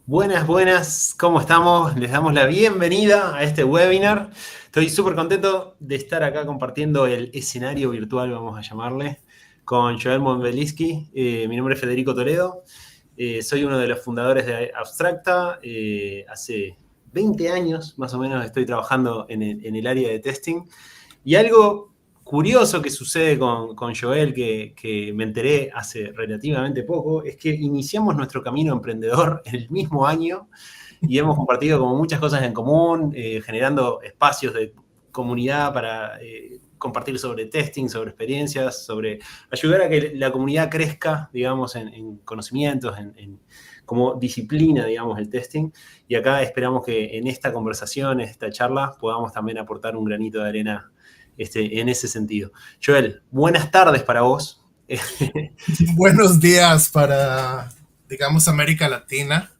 Buenas, buenas, ¿cómo estamos? Les damos la bienvenida a este webinar. Estoy súper contento de estar acá compartiendo el escenario virtual, vamos a llamarle, con Joel Monbeliski. Mi nombre es Federico Toledo. Soy uno de los fundadores de Abstracta. Hace 20 años, más o menos, estoy trabajando en el área de testing. Y algo curioso que sucede con Joel, que me enteré hace relativamente poco, es que iniciamos nuestro camino emprendedor en el mismo año y hemos compartido como muchas cosas en común, generando espacios de comunidad para compartir sobre testing, sobre experiencias, sobre ayudar a que la comunidad crezca, digamos, en conocimientos, como disciplina, digamos, el testing. Y acá esperamos que en esta conversación, en esta charla, podamos también aportar un granito de arena en ese sentido. Joel, buenas tardes para vos. Buenos días para, digamos, América Latina.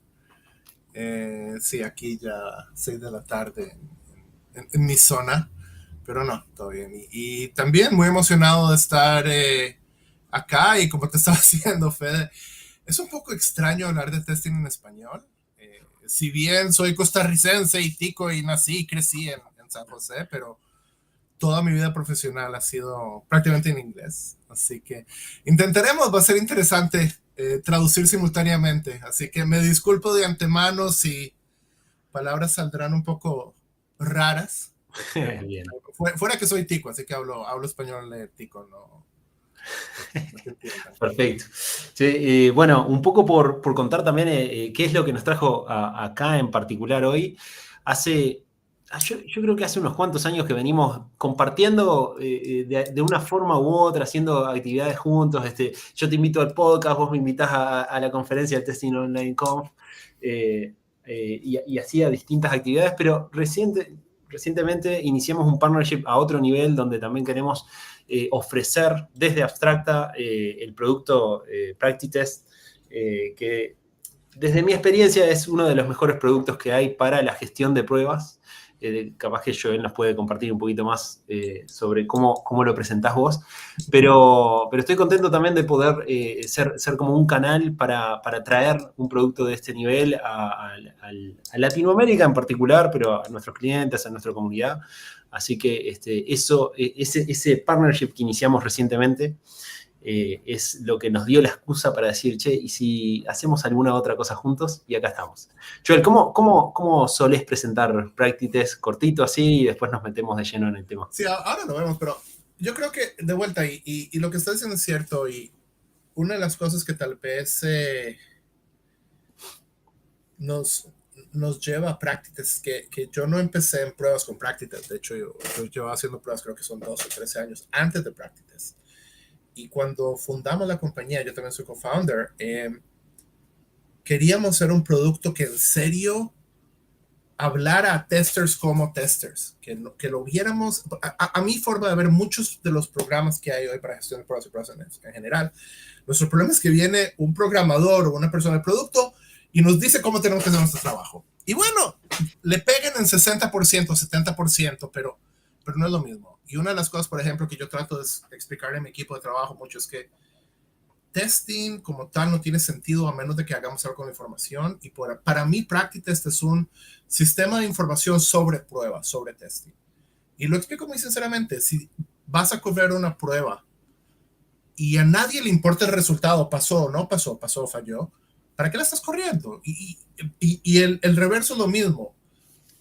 Sí, aquí ya 6 de la tarde en mi zona, pero no, todo bien. Y también muy emocionado de estar acá y como te estaba diciendo, Fede, es un poco extraño hablar de testing en español. Si bien soy costarricense y tico y nací y crecí en San José, pero toda mi vida profesional ha sido prácticamente en inglés. Así que intentaremos, va a ser interesante traducir simultáneamente. Así que me disculpo de antemano si palabras saldrán un poco raras. Bien. Fuera que soy tico, así que hablo español tico, no. Perfecto. Sí, bueno, un poco por contar también qué es lo que nos trajo acá en particular hoy. Yo creo que hace unos cuantos años que venimos compartiendo de una forma u otra, haciendo actividades juntos. Yo te invito al podcast, vos me invitás a la conferencia de Testing Online Conf, y hacía distintas actividades, pero recientemente iniciamos un partnership a otro nivel donde también queremos ofrecer desde Abstracta el producto PractiTest, que desde mi experiencia es uno de los mejores productos que hay para la gestión de pruebas. Capaz que Joel nos puede compartir un poquito más sobre cómo lo presentás vos, pero estoy contento también de poder ser como un canal para traer un producto de este nivel a Latinoamérica en particular, pero a nuestros clientes, a nuestra comunidad. Así que ese partnership que iniciamos recientemente es lo que nos dio la excusa para decir, che, ¿y si hacemos alguna otra cosa juntos? Y acá estamos. Joel, ¿cómo solés presentar PractiTest cortito así y después nos metemos de lleno en el tema? Sí, ahora lo vemos, pero yo creo que de vuelta, y lo que estás diciendo es cierto, y una de las cosas que tal vez nos lleva a PractiTest, que yo no empecé en pruebas con PractiTest. De hecho, yo llevaba haciendo pruebas, creo que son 12 o 13 años antes de PractiTest. Y cuando fundamos la compañía, yo también soy co-founder, queríamos hacer un producto que en serio hablara a testers como testers, que lo viéramos. A mi forma de ver muchos de los programas que hay hoy para gestión de pruebas y pruebas en general, nuestro problema es que viene un programador o una persona de producto y nos dice cómo tenemos que hacer nuestro trabajo. Y bueno, le peguen en 60%, 70%, pero no es lo mismo. Y una de las cosas, por ejemplo, que yo trato de explicarle a mi equipo de trabajo mucho es que testing como tal no tiene sentido a menos de que hagamos algo con la información. Y para mí, PractiTest es un sistema de información sobre pruebas, sobre testing. Y lo explico muy sinceramente. Si vas a correr una prueba y a nadie le importa el resultado, pasó o no pasó, pasó o falló, ¿para qué la estás corriendo? Y el reverso es lo mismo.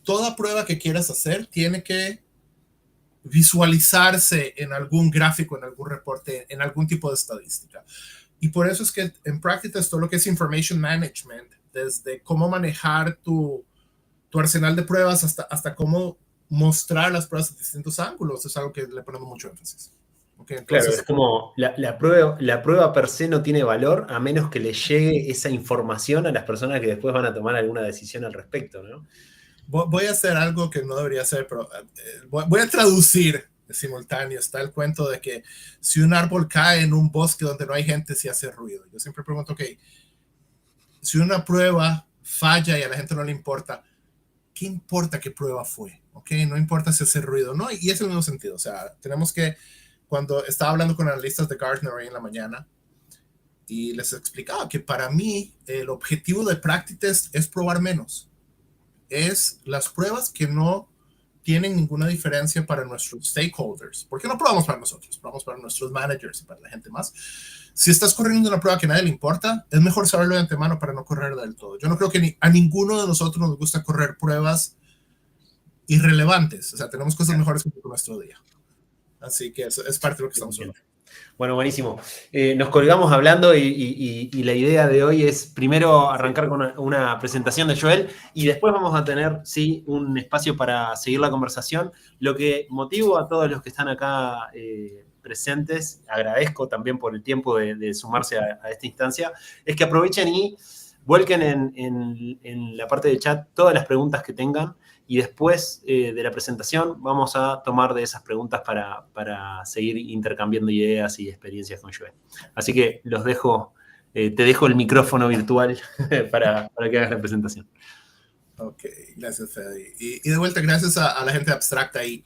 Toda prueba que quieras hacer tiene que visualizarse en algún gráfico, en algún reporte, en algún tipo de estadística. Y por eso es que en prácticas todo lo que es information management, desde cómo manejar tu arsenal de pruebas hasta cómo mostrar las pruebas de distintos ángulos, es algo que le ponemos mucho énfasis. Okay, Claro, entonces, es como la prueba per se no tiene valor a menos que le llegue esa información a las personas que después van a tomar alguna decisión al respecto, ¿no? voy a hacer algo que no debería hacer, pero voy a traducir de simultáneo. Está el cuento de que si un árbol cae en un bosque donde no hay gente, sí hace ruido. Yo siempre pregunto, ok, si una prueba falla y a la gente no le importa, ¿qué importa qué prueba fue? ¿Ok? No importa si hace ruido, ¿no? Y es el mismo sentido. O sea, tenemos que, cuando estaba hablando con analistas de Gartner hoy en la mañana, y les explicaba que para mí el objetivo de Practice Test es probar menos. Es las pruebas que no tienen ninguna diferencia para nuestros stakeholders. ¿Por qué no probamos para nosotros? Probamos para nuestros managers y para la gente más. Si estás corriendo una prueba que a nadie le importa, es mejor saberlo de antemano para no correr del todo. Yo no creo que a ninguno de nosotros nos gusta correr pruebas irrelevantes. O sea, tenemos cosas mejores que nuestro día. Así que eso es parte de lo que estamos hablando. Bueno, buenísimo. Nos colgamos hablando y la idea de hoy es primero arrancar con una presentación de Joel y después vamos a tener, sí, un espacio para seguir la conversación. Lo que motivo a todos los que están acá presentes, agradezco también por el tiempo de sumarse a esta instancia, es que aprovechen y vuelquen en la parte del chat todas las preguntas que tengan. Y después de la presentación vamos a tomar de esas preguntas para seguir intercambiando ideas y experiencias con Joel. Así que los dejo, te dejo el micrófono virtual para que hagas la presentación. Ok, gracias, Fede. Y de vuelta, gracias a la gente abstracta ahí.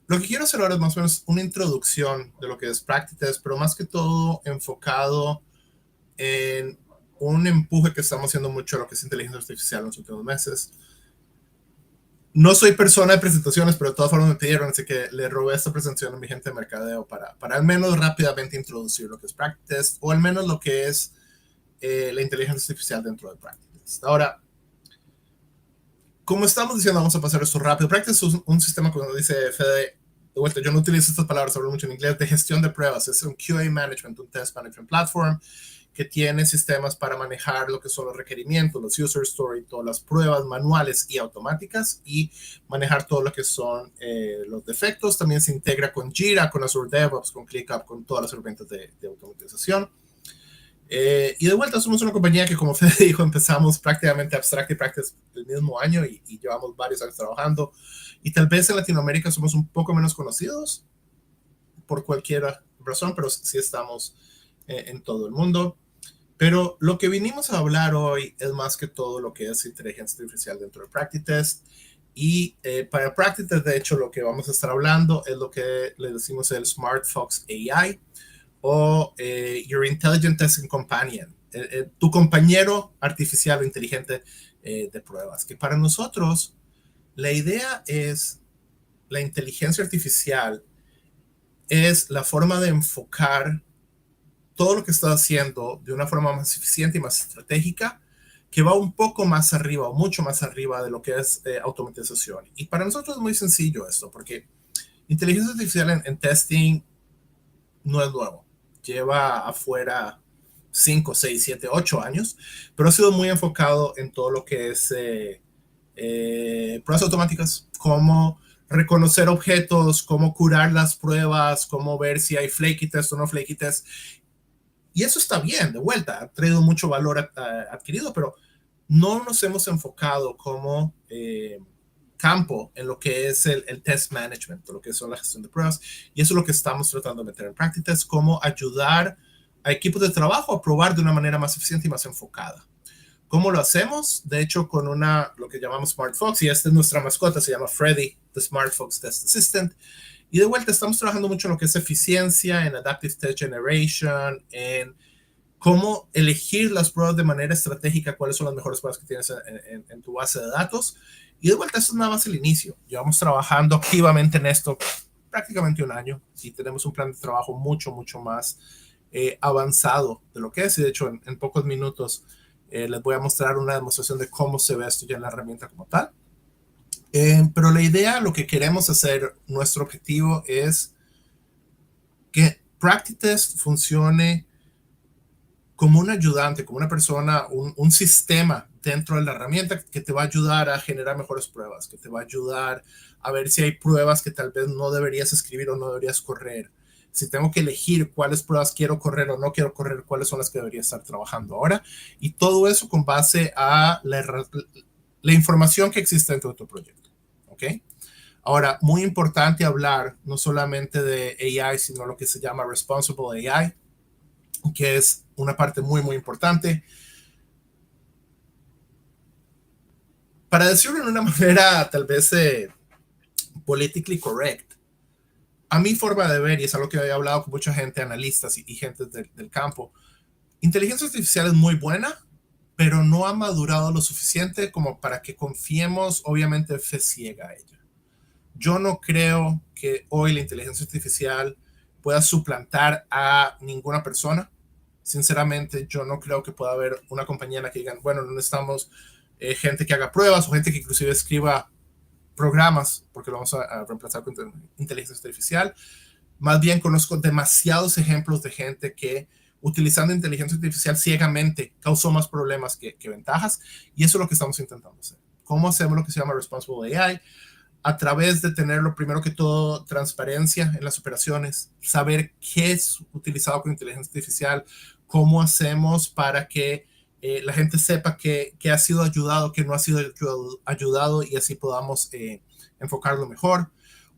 Lo que quiero hacer ahora es más o menos una introducción de lo que es Practice Test, pero más que todo enfocado en un empuje que estamos haciendo mucho a lo que es inteligencia artificial en los últimos meses. No soy persona de presentaciones, pero de todas formas me pidieron, así que le robé esta presentación a mi gente de mercadeo para al menos rápidamente introducir lo que es Practice Test, o al menos lo que es la inteligencia artificial dentro de Practice Test. Ahora, como estamos diciendo, vamos a pasar esto rápido. Practice Test es un sistema, como dice Fede, de vuelta, yo no utilizo estas palabras, hablo mucho en inglés, de gestión de pruebas. Es un QA Management, un Test Management Platform, que tiene sistemas para manejar lo que son los requerimientos, los user story, todas las pruebas manuales y automáticas, y manejar todo lo que son los defectos. También se integra con Jira, con Azure DevOps, con ClickUp, con todas las herramientas de automatización. Y de vuelta, somos una compañía que, como Fede dijo, empezamos prácticamente Abstract y Practice el mismo año y llevamos varios años trabajando. Y tal vez en Latinoamérica somos un poco menos conocidos por cualquier razón, pero sí estamos en todo el mundo. Pero lo que vinimos a hablar hoy es más que todo lo que es inteligencia artificial dentro de Practice Test. Y para Practice Test, de hecho, lo que vamos a estar hablando es lo que le decimos el Smart Fox AI o Your Intelligent Testing Companion, tu compañero artificial o inteligente de pruebas. Que para nosotros, la idea es la inteligencia artificial es la forma de enfocar todo lo que está haciendo de una forma más eficiente y más estratégica, que va un poco más arriba o mucho más arriba de lo que es automatización. Y para nosotros es muy sencillo esto, porque inteligencia artificial en testing no es nuevo. Lleva afuera 5, 6, 7, 8 años, pero ha sido muy enfocado en todo lo que es pruebas automáticas, cómo reconocer objetos, cómo curar las pruebas, cómo ver si hay flaky test o no flaky test. Y eso está bien, de vuelta, ha traído mucho valor adquirido, pero no nos hemos enfocado como campo en lo que es el test management, lo que son la gestión de pruebas, y eso es lo que estamos tratando de meter en Practice Test, cómo ayudar a equipos de trabajo a probar de una manera más eficiente y más enfocada. ¿Cómo lo hacemos? De hecho, con lo que llamamos Smart Fox, y esta es nuestra mascota, se llama Freddy, the Smart Fox Test Assistant. Y de vuelta, estamos trabajando mucho en lo que es eficiencia, en Adaptive Test Generation, en cómo elegir las pruebas de manera estratégica, cuáles son las mejores pruebas que tienes en tu base de datos. Y de vuelta, esto es nada más el inicio. Llevamos trabajando activamente en esto prácticamente un año y tenemos un plan de trabajo mucho, mucho más avanzado de lo que es. Y de hecho, en pocos minutos les voy a mostrar una demostración de cómo se ve esto ya en la herramienta como tal. Pero la idea, lo que queremos hacer, nuestro objetivo es que PractiTest funcione como un ayudante, como una persona, un sistema dentro de la herramienta que te va a ayudar a generar mejores pruebas, que te va a ayudar a ver si hay pruebas que tal vez no deberías escribir o no deberías correr. Si tengo que elegir cuáles pruebas quiero correr o no quiero correr, cuáles son las que debería estar trabajando ahora. Y todo eso con base a la información que existe dentro de tu proyecto. ¿Ok? Ahora, muy importante hablar no solamente de AI, sino lo que se llama Responsible AI, que es una parte muy, muy importante. Para decirlo de una manera tal vez politically correct, a mi forma de ver, y es algo que he hablado con mucha gente, analistas y gente del campo, inteligencia artificial es muy buena, pero no ha madurado lo suficiente como para que confiemos, obviamente, fe ciega a ella. Yo no creo que hoy la inteligencia artificial pueda suplantar a ninguna persona. Sinceramente, yo no creo que pueda haber una compañía en la que digan, bueno, no necesitamos gente que haga pruebas o gente que inclusive escriba programas, porque lo vamos a reemplazar con inteligencia artificial. Más bien conozco demasiados ejemplos de gente que utilizando inteligencia artificial ciegamente causó más problemas que ventajas, y eso es lo que estamos intentando hacer. ¿Cómo hacemos lo que se llama Responsible AI? A través de tener, lo primero que todo, transparencia en las operaciones, saber qué es utilizado con inteligencia artificial, cómo hacemos para que la gente sepa que ha sido ayudado, que no ha sido ayudado, y así podamos enfocarlo mejor.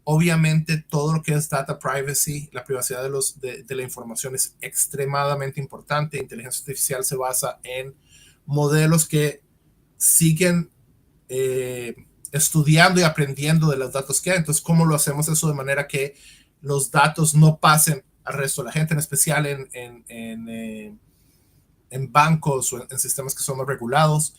Obviamente, todo lo que es data privacy, la privacidad de la información es extremadamente importante. Inteligencia artificial se basa en modelos que siguen estudiando y aprendiendo de los datos que hay. Entonces, ¿cómo lo hacemos eso de manera que los datos no pasen al resto de la gente, en especial en bancos o en sistemas que son más regulados?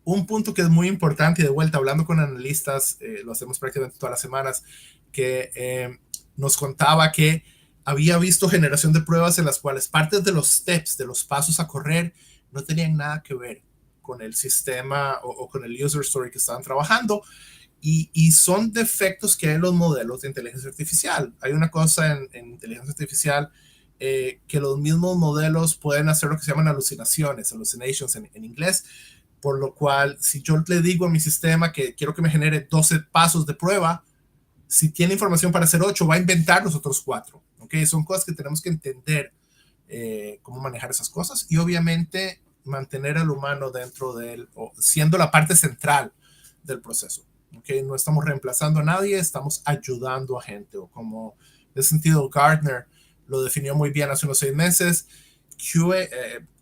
Un punto que es muy importante, y de vuelta, hablando con analistas, lo hacemos prácticamente todas las semanas, que nos contaba que había visto generación de pruebas en las cuales partes de los steps, de los pasos a correr, no tenían nada que ver con el sistema o con el user story que estaban trabajando, y son defectos que hay en los modelos de inteligencia artificial. Hay una cosa en inteligencia artificial que los mismos modelos pueden hacer lo que se llaman alucinaciones, hallucinations en inglés, por lo cual si yo le digo a mi sistema que quiero que me genere 12 pasos de prueba, si tiene información para hacer 8, va a inventar los otros 4. ¿Okay? Son cosas que tenemos que entender cómo manejar esas cosas, y obviamente mantener al humano dentro de él, o siendo la parte central del proceso. ¿Okay? No estamos reemplazando a nadie, estamos ayudando a gente, o como en ese sentido Gartner lo definió muy bien hace unos 6 meses,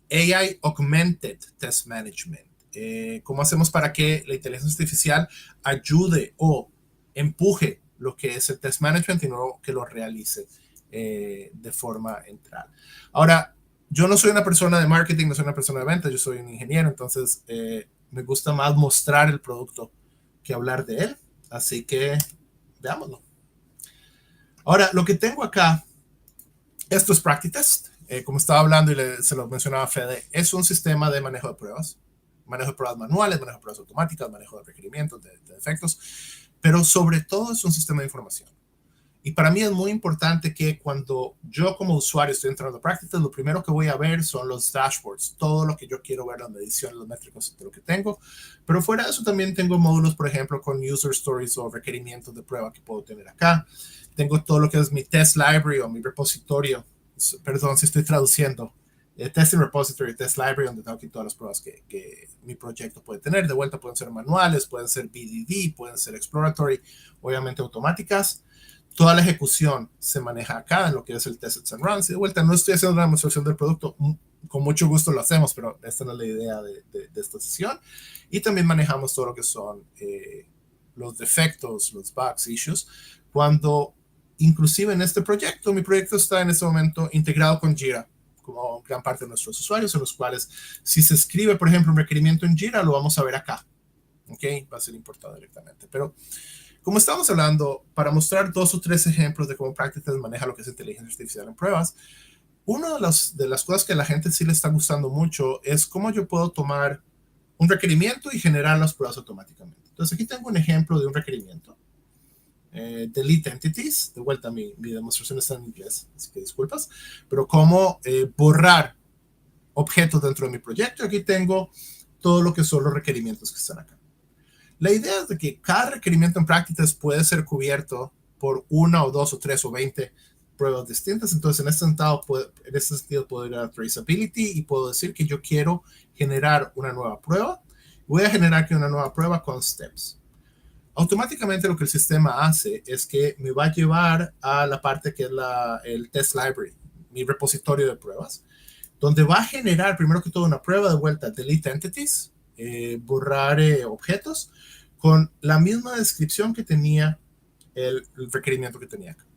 AI Augmented Test Management. ¿Cómo hacemos para que la inteligencia artificial ayude o empuje lo que es el test management y no que lo realice de forma entral? Ahora, yo no soy una persona de marketing, no soy una persona de ventas, yo soy un ingeniero, entonces me gusta más mostrar el producto que hablar de él, así que veámoslo. Ahora, lo que tengo acá, esto es PractiTest. Como estaba hablando y se lo mencionaba a Fede, es un sistema de manejo de pruebas manuales, manejo de pruebas automáticas, manejo de requerimientos, de defectos, pero sobre todo es un sistema de información. Y para mí es muy importante que cuando yo como usuario estoy entrando a PractiTest, lo primero que voy a ver son los dashboards, todo lo que yo quiero ver, las mediciones, los métricos de lo que tengo. Pero fuera de eso también tengo módulos, por ejemplo, con user stories o requerimientos de prueba que puedo tener acá. Tengo todo lo que es mi test library o mi repositorio. Perdón si estoy traduciendo. Testing repository, test library, donde tengo aquí todas las pruebas que mi proyecto puede tener. De vuelta pueden ser manuales, pueden ser BDD, pueden ser exploratory, obviamente automáticas. Toda la ejecución se maneja acá en lo que es el tests and runs. Y de vuelta, no estoy haciendo una demostración del producto, con mucho gusto lo hacemos, pero esta no es la idea de esta sesión. Y también manejamos todo lo que son los defectos, los bugs, issues, cuando inclusive en este proyecto, mi proyecto está en este momento integrado con Jira, como gran parte de nuestros usuarios, en los cuales si se escribe, por ejemplo, un requerimiento en Jira, lo vamos a ver acá. ¿Ok? Va a ser importado directamente. Pero como estamos hablando, para mostrar 2 o 3 ejemplos de cómo PractiTest maneja lo que es inteligencia artificial en pruebas, una de las cosas que a la gente sí le está gustando mucho es cómo yo puedo tomar un requerimiento y generar las pruebas automáticamente. Entonces aquí tengo un ejemplo de un requerimiento. Delete entities, de vuelta mi demostración está en inglés, así que disculpas, pero cómo borrar objetos dentro de mi proyecto. Aquí tengo todo lo que son los requerimientos que están acá. La idea es de que cada requerimiento en Practice puede ser cubierto por 1 o 2 o 3 o 20 pruebas distintas. Entonces, en este sentido, puedo ir a Traceability y puedo decir que yo quiero generar una nueva prueba. Voy a generar aquí una nueva prueba con steps. Automáticamente lo que el sistema hace es que me va a llevar a la parte que es el test library, mi repositorio de pruebas, donde va a generar primero que todo una prueba de vuelta, delete entities, borrar objetos, con la misma descripción que tenía el requerimiento que tenía acá.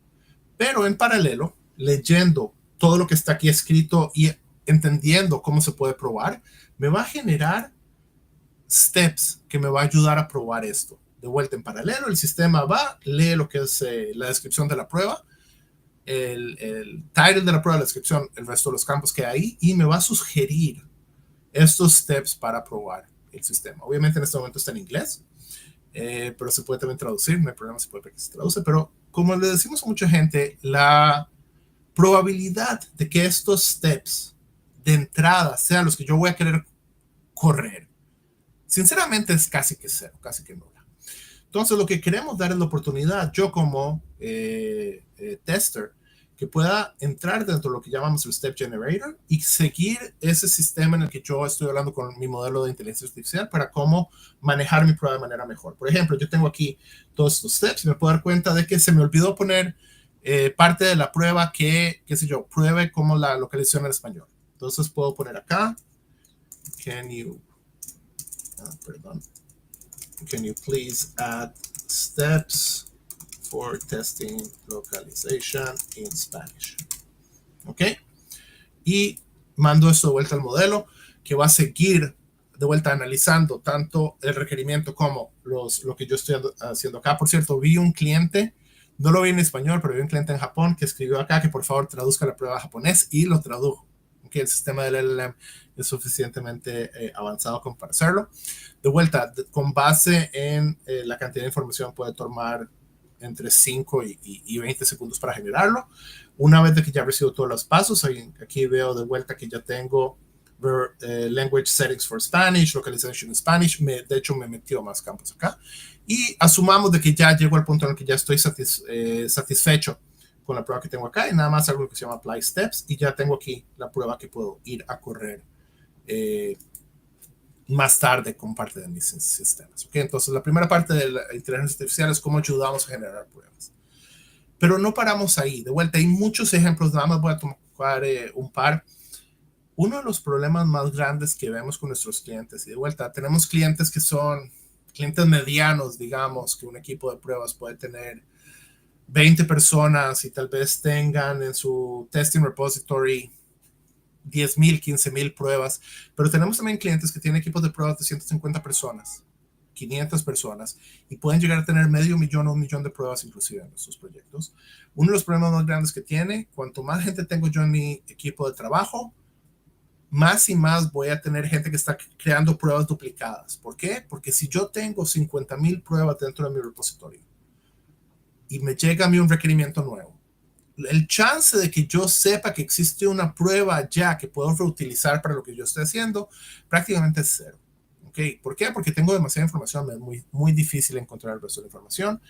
Pero en paralelo, leyendo todo lo que está aquí escrito y entendiendo cómo se puede probar, me va a generar steps que me va a ayudar a probar esto. De vuelta en paralelo, el sistema va, lee lo que es la descripción de la prueba, el title de la prueba, la descripción, el resto de los campos que hay ahí, y me va a sugerir estos steps para probar el sistema. Obviamente en este momento está en inglés, pero se puede también traducir, no hay problema, se puede ver que se traduce, pero como le decimos a mucha gente, la probabilidad de que estos steps de entrada sean los que yo voy a querer correr, sinceramente es casi que cero, casi que nula. Entonces lo que queremos dar es la oportunidad, yo como tester, que pueda entrar dentro de lo que llamamos el Step Generator y seguir ese sistema en el que yo estoy hablando con mi modelo de inteligencia artificial para cómo manejar mi prueba de manera mejor. Por ejemplo, yo tengo aquí todos estos steps y me puedo dar cuenta de que se me olvidó poner parte de la prueba que, qué sé yo, pruebe cómo la localización en español. Entonces puedo poner acá, can you please add steps for testing localization in Spanish? ¿Ok? Y mando esto de vuelta al modelo, que va a seguir de vuelta analizando tanto el requerimiento como lo que yo estoy haciendo acá. Por cierto, vi un cliente, no lo vi en español, pero vi un cliente en Japón que escribió acá que por favor traduzca la prueba a japonés y lo tradujo. Okay, el sistema del LLM es suficientemente avanzado como para hacerlo. De vuelta, con base en la cantidad de información, puede tomar entre 5 y 20 segundos para generarlo. Una vez de que ya recibo todos los pasos, aquí veo de vuelta que ya tengo language settings for Spanish, localization in Spanish. De hecho, me metió más campos acá. Y asumamos de que ya llego al punto en el que ya estoy satisfecho con la prueba que tengo acá, y nada más algo que se llama apply steps, y ya tengo aquí la prueba que puedo ir a correr más tarde con parte de mis sistemas. ¿Okay? Entonces, la primera parte de la inteligencia artificial es cómo ayudamos a generar pruebas. Pero no paramos ahí. De vuelta, hay muchos ejemplos, nada más voy a tomar un par. Uno de los problemas más grandes que vemos con nuestros clientes, y de vuelta, tenemos clientes que son clientes medianos, digamos, que un equipo de pruebas puede tener 20 personas y tal vez tengan en su testing repository 10,000, 15,000 pruebas, pero tenemos también clientes que tienen equipos de pruebas de 150 personas, 500 personas, y pueden llegar a tener 500,000 o 1,000,000 de pruebas inclusive en sus proyectos. Uno de los problemas más grandes que tiene, cuanto más gente tengo yo en mi equipo de trabajo, más y más voy a tener gente que está creando pruebas duplicadas. ¿Por qué? Porque si yo tengo 50,000 pruebas dentro de mi repositorio y me llega a mí un requerimiento nuevo, el chance de que yo sepa que existe una prueba ya que puedo reutilizar para lo que yo estoy haciendo prácticamente es cero. ¿Okay? ¿Por qué? Porque tengo demasiada información, me es muy, muy difícil encontrar el resto de la información.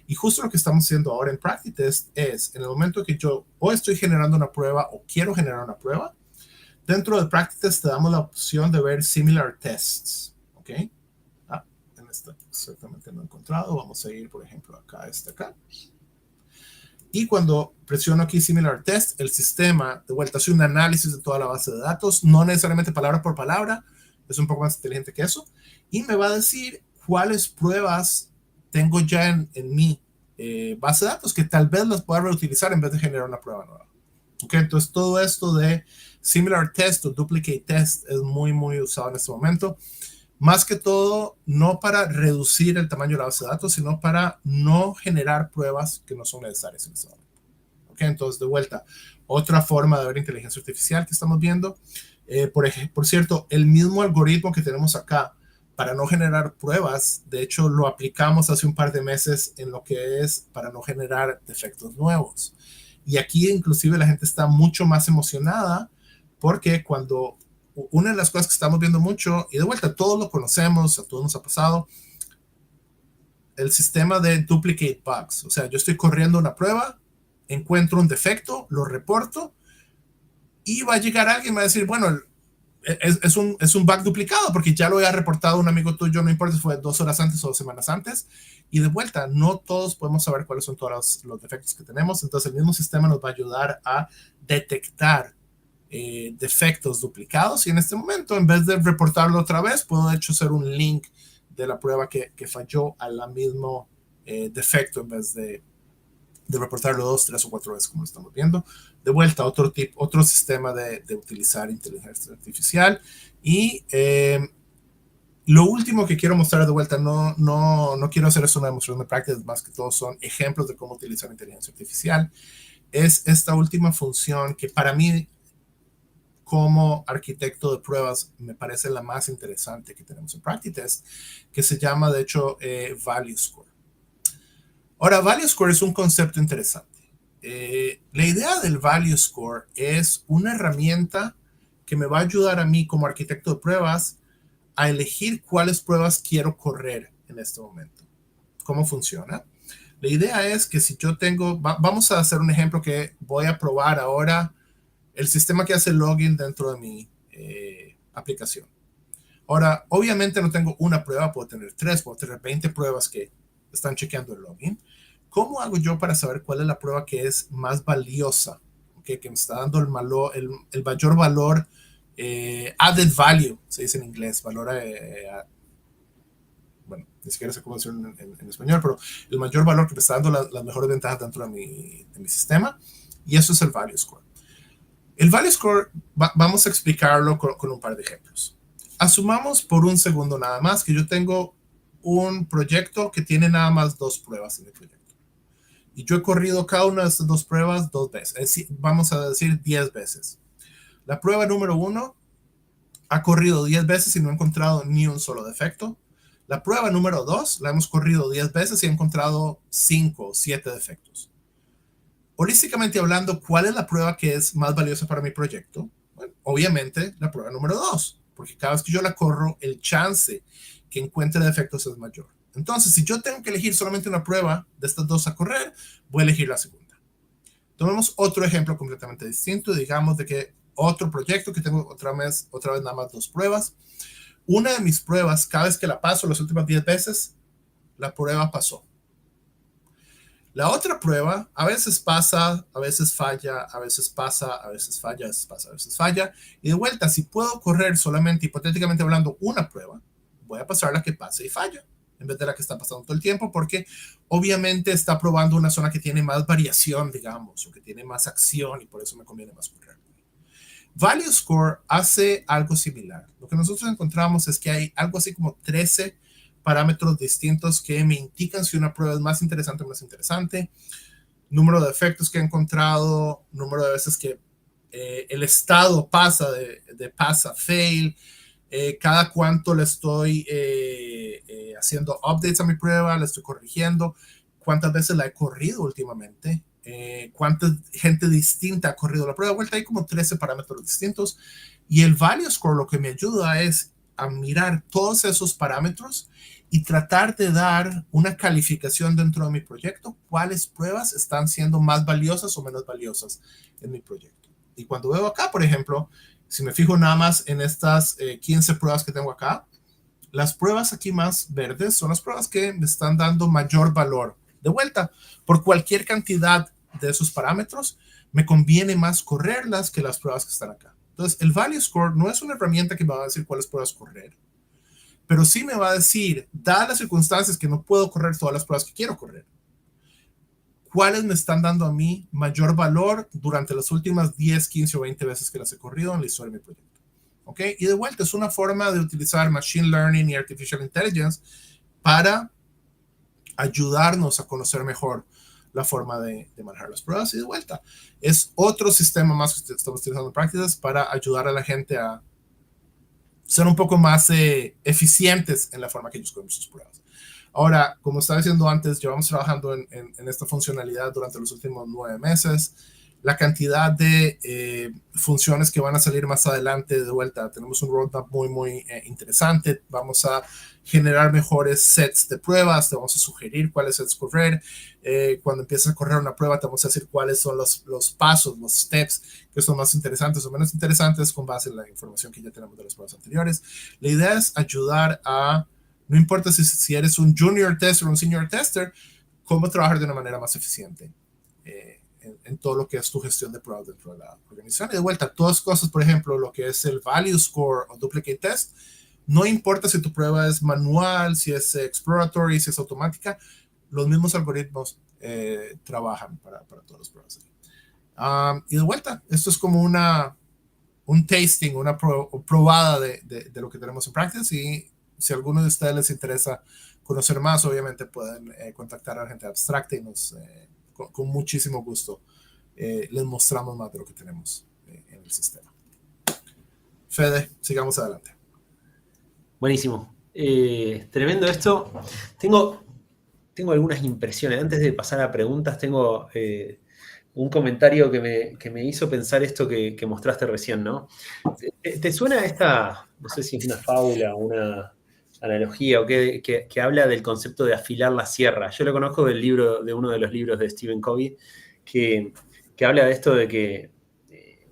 Y justo lo que estamos haciendo ahora en Practice es, en el momento que yo o estoy generando una prueba o quiero generar una prueba, dentro de Practice te damos la opción de ver similar tests. ¿Ok? En esta exactamente no he encontrado. Vamos a ir, por ejemplo, acá, acá. Y cuando presiono aquí Similar Test, el sistema de vuelta hace un análisis de toda la base de datos, no necesariamente palabra por palabra, es un poco más inteligente que eso, y me va a decir cuáles pruebas tengo ya en mi base de datos que tal vez las pueda reutilizar en vez de generar una prueba nueva. Okay, entonces todo esto de Similar Test o Duplicate Test es muy, muy usado en este momento. Más que todo, no para reducir el tamaño de la base de datos, sino para no generar pruebas que no son necesarias en este momento. ¿Okay? Entonces, de vuelta, otra forma de ver inteligencia artificial que estamos viendo. Por cierto, el mismo algoritmo que tenemos acá para no generar pruebas. De hecho, lo aplicamos hace un par de meses en lo que es para no generar defectos nuevos. Y aquí inclusive la gente está mucho más emocionada porque cuando una de las cosas que estamos viendo mucho, y de vuelta todos lo conocemos, a todos nos ha pasado, el sistema de duplicate bugs. O sea, yo estoy corriendo una prueba, encuentro un defecto, lo reporto y va a llegar alguien y va a decir, bueno, es un bug duplicado porque ya lo había reportado un amigo tuyo, no importa si fue 2 horas antes o 2 semanas antes. Y de vuelta, no todos podemos saber cuáles son todos los defectos que tenemos. Entonces, el mismo sistema nos va a ayudar a detectar defectos duplicados. Y en este momento, en vez de reportarlo otra vez, puedo de hecho hacer un link de la prueba que falló al mismo defecto en vez de reportarlo 2, 3 o 4 veces como lo estamos viendo. De vuelta, otro sistema de utilizar inteligencia artificial. Y lo último que quiero mostrar de vuelta, no quiero hacer eso una demostración de prácticas, más que todo son ejemplos de cómo utilizar inteligencia artificial. Es esta última función que para mí, como arquitecto de pruebas, me parece la más interesante que tenemos en PractiTest, que se llama, de hecho, Value Score. Ahora, Value Score es un concepto interesante. La idea del Value Score es una herramienta que me va a ayudar a mí como arquitecto de pruebas a elegir cuáles pruebas quiero correr en este momento. ¿Cómo funciona? La idea es que si yo tengo, vamos a hacer un ejemplo que voy a probar ahora, el sistema que hace login dentro de mi aplicación. Ahora, obviamente no tengo una prueba, puedo tener 3, puedo tener 20 pruebas que están chequeando el login. ¿Cómo hago yo para saber cuál es la prueba que es más valiosa? ¿Okay? Que me está dando el mayor valor, added value, se dice en inglés, valor, bueno, ni siquiera sé cómo decirlo en español, pero el mayor valor que me está dando las mejores ventajas dentro de mi sistema. Y eso es el Value Score. El Value Score, vamos a explicarlo con un par de ejemplos. Asumamos por un segundo nada más que yo tengo un proyecto que tiene nada más 2 pruebas en el proyecto. Y yo he corrido cada una de estas 2 pruebas 2 veces. Es decir, vamos a decir 10 veces. La prueba número 1 ha corrido 10 veces y no ha encontrado ni un solo defecto. La prueba número 2 la hemos corrido 10 veces y ha encontrado 5 o 7 defectos. Holísticamente hablando, ¿cuál es la prueba que es más valiosa para mi proyecto? Bueno, obviamente la prueba número 2, porque cada vez que yo la corro, el chance que encuentre defectos es mayor. Entonces, si yo tengo que elegir solamente una prueba de estas 2 a correr, voy a elegir la segunda. Tomemos otro ejemplo completamente distinto. Digamos de que otro proyecto que tengo otra vez nada más 2 pruebas. Una de mis pruebas, cada vez que la paso las últimas 10 veces, la prueba pasó. La otra prueba a veces pasa, a veces falla, a veces pasa, a veces falla, a veces pasa, a veces falla. Y de vuelta, si puedo correr solamente, hipotéticamente hablando, una prueba, voy a pasar la que pase y falla, en vez de la que está pasando todo el tiempo, porque obviamente está probando una zona que tiene más variación, digamos, o que tiene más acción, y por eso me conviene más correr. Value Score hace algo similar. Lo que nosotros encontramos es que hay algo así como 13 parámetros distintos que me indican si una prueba es más interesante o menos interesante. Número de efectos que he encontrado, número de veces que el estado pasa de pass a fail, cada cuánto le estoy haciendo updates a mi prueba, la estoy corrigiendo, cuántas veces la he corrido últimamente, cuánta gente distinta ha corrido la prueba de vuelta. Hay como 13 parámetros distintos y el Value Score lo que me ayuda es a mirar todos esos parámetros y tratar de dar una calificación dentro de mi proyecto, cuáles pruebas están siendo más valiosas o menos valiosas en mi proyecto. Y cuando veo acá, por ejemplo, si me fijo nada más en estas 15 pruebas que tengo acá, las pruebas aquí más verdes son las pruebas que me están dando mayor valor. De vuelta, por cualquier cantidad de esos parámetros, me conviene más correrlas que las pruebas que están acá. Entonces, el Value Score no es una herramienta que me va a decir cuáles pruebas correr, pero sí me va a decir, dadas las circunstancias que no puedo correr todas las pruebas que quiero correr, cuáles me están dando a mí mayor valor durante las últimas 10, 15 o 20 veces que las he corrido en la historia de mi proyecto. ¿Ok? Y de vuelta, es una forma de utilizar Machine Learning y Artificial Intelligence para ayudarnos a conocer mejor la forma de manejar las pruebas. Y de vuelta, es otro sistema más que estamos utilizando en prácticas para ayudar a la gente a ser un poco más eficientes en la forma que ellos corren sus pruebas. Ahora, como estaba diciendo antes, llevamos trabajando en esta funcionalidad durante los últimos 9 meses. La cantidad de funciones que van a salir más adelante, de vuelta, tenemos un roadmap muy interesante. Vamos a generar mejores sets de pruebas, te vamos a sugerir cuáles sets correr. Cuando empiezas a correr una prueba, te vamos a decir cuáles son los pasos, los steps que son más interesantes o menos interesantes con base en la información que ya tenemos de las pruebas anteriores. La idea es ayudar a, no importa si eres un junior tester o un senior tester, cómo trabajar de una manera más eficiente en todo lo que es tu gestión de pruebas dentro de la organización. Y de vuelta, todas cosas, por ejemplo, lo que es el value score o duplicate test, no importa si tu prueba es manual, si es exploratory, si es automática, los mismos algoritmos trabajan para todas las pruebas. Y de vuelta, esto es como un tasting, una probada de lo que tenemos en Practice, y si a alguno de ustedes les interesa conocer más, obviamente pueden contactar a la gente de Abstracta y con muchísimo gusto les mostramos más de lo que tenemos en el sistema. Fede, sigamos adelante. Buenísimo. Tremendo esto. Tengo algunas impresiones. Antes de pasar a preguntas, tengo un comentario que me hizo pensar esto que mostraste recién, ¿no? ¿Te suena esta, no sé si es una fábula o una analogía o qué, que habla del concepto de afilar la sierra? Yo lo conozco de uno de los libros de Stephen Covey, que habla de esto de que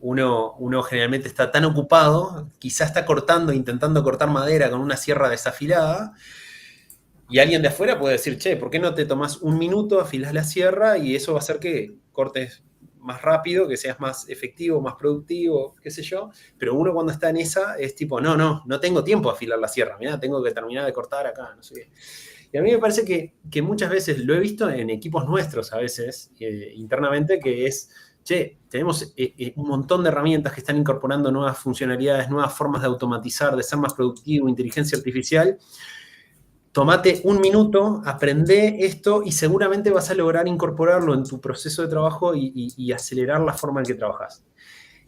uno generalmente está tan ocupado, quizá está intentando cortar madera con una sierra desafilada, y alguien de afuera puede decir, che, ¿por qué no te tomás un minuto, afilás la sierra y eso va a hacer que cortes más rápido, que seas más efectivo, más productivo, qué sé yo? Pero uno cuando está en esa es tipo, no tengo tiempo a afilar la sierra, mirá, tengo que terminar de cortar acá, no sé qué. Y a mí me parece que muchas veces, lo he visto en equipos nuestros a veces, internamente, que es, che, tenemos un montón de herramientas que están incorporando nuevas funcionalidades, nuevas formas de automatizar, de ser más productivo, inteligencia artificial. Tomate un minuto, aprende esto y seguramente vas a lograr incorporarlo en tu proceso de trabajo y acelerar la forma en que trabajas.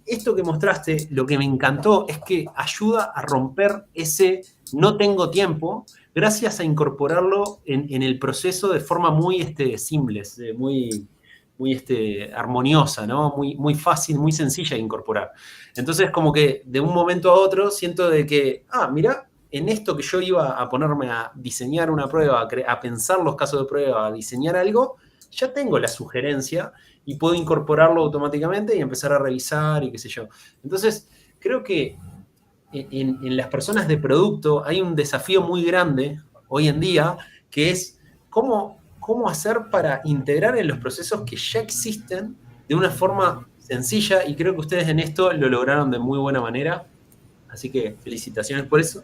Esto que mostraste, lo que me encantó es que ayuda a romper ese no tengo tiempo, gracias a incorporarlo en el proceso de forma muy simple, muy armoniosa, ¿no? Muy fácil, muy sencilla de incorporar. Entonces, como que de un momento a otro siento de que, mira, en esto que yo iba a ponerme a diseñar una prueba, a pensar los casos de prueba, a diseñar algo, ya tengo la sugerencia y puedo incorporarlo automáticamente y empezar a revisar y qué sé yo. Entonces, creo que en las personas de producto hay un desafío muy grande hoy en día, que es cómo hacer para integrar en los procesos que ya existen de una forma sencilla, y creo que ustedes en esto lo lograron de muy buena manera. Así que felicitaciones por eso.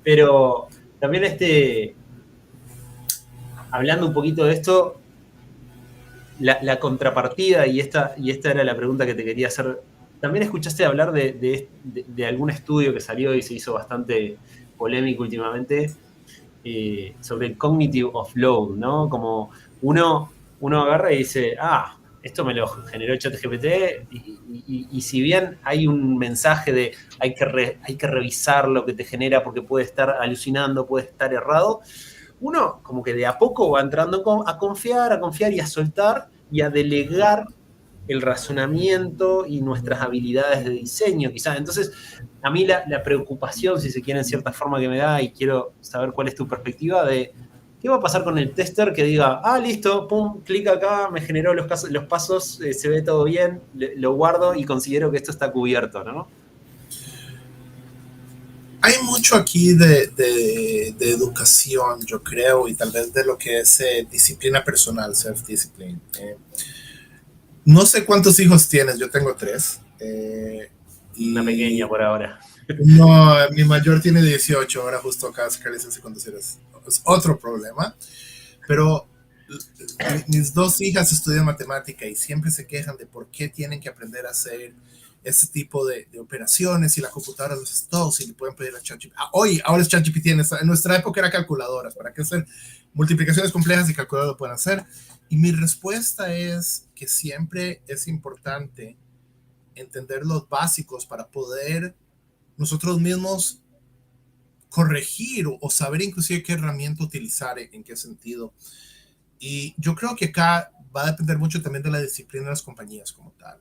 Pero también hablando un poquito de esto, la contrapartida, y esta era la pregunta que te quería hacer. ¿También escuchaste hablar de algún estudio que salió y se hizo bastante polémico últimamente sobre el cognitive offload, ¿no? Como uno agarra y dice, esto me lo generó ChatGPT, y si bien hay un mensaje de hay que revisar lo que te genera porque puede estar alucinando, puede estar errado, uno como que de a poco va entrando a confiar y a soltar y a delegar el razonamiento y nuestras habilidades de diseño, quizás. Entonces, a mí la preocupación, si se quiere, en cierta forma que me da, y quiero saber cuál es tu perspectiva, de qué va a pasar con el tester que diga, listo, pum, clic acá, me generó los pasos, se ve todo bien, lo guardo y considero que esto está cubierto, ¿no? Hay mucho aquí de educación, yo creo, y tal vez de lo que es disciplina personal, self-discipline. No sé cuántos hijos tienes, yo tengo 3. Una pequeña por ahora. No, mi mayor tiene 18, ahora justo acá de sacar licencia de conducir es otro problema. Pero mis 2 hijas estudian matemática y siempre se quejan de por qué tienen que aprender a hacer este tipo de operaciones, y la computadora los es todo, si le pueden pedir a ChatGPT. Ahora es ChatGPT, en nuestra época era calculadoras, ¿para qué hacer multiplicaciones complejas y calculadoras lo pueden hacer? Y mi respuesta es que siempre es importante entender los básicos para poder nosotros mismos corregir o saber inclusive qué herramienta utilizar, en qué sentido. Y yo creo que acá va a depender mucho también de la disciplina de las compañías como tal.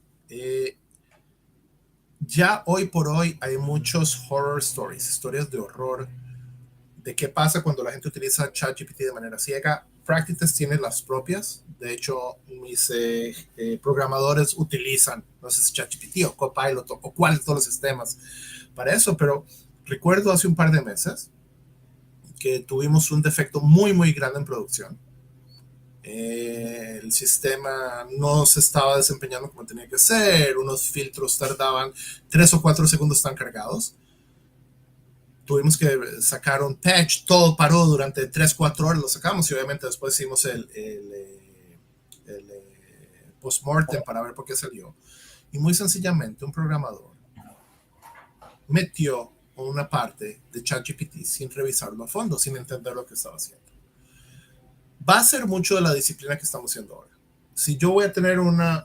Ya hoy por hoy hay muchos horror stories, historias de horror, de qué pasa cuando la gente utiliza ChatGPT de manera ciega. Practices tiene las propias. De hecho, mis programadores utilizan, no sé si ChatGPT o Copilot o cuál de todos los sistemas para eso, pero recuerdo hace un par de meses que tuvimos un defecto muy, muy grande en producción. El sistema no se estaba desempeñando como tenía que ser, unos filtros tardaban 3 o 4 segundos están cargados. Tuvimos que sacar un patch, todo paró durante 3, 4 horas, lo sacamos y obviamente después hicimos el post-mortem para ver por qué salió. Y muy sencillamente un programador metió una parte de ChatGPT sin revisarlo a fondo, sin entender lo que estaba haciendo. Va a ser mucho de la disciplina que estamos haciendo ahora. Si yo voy a tener una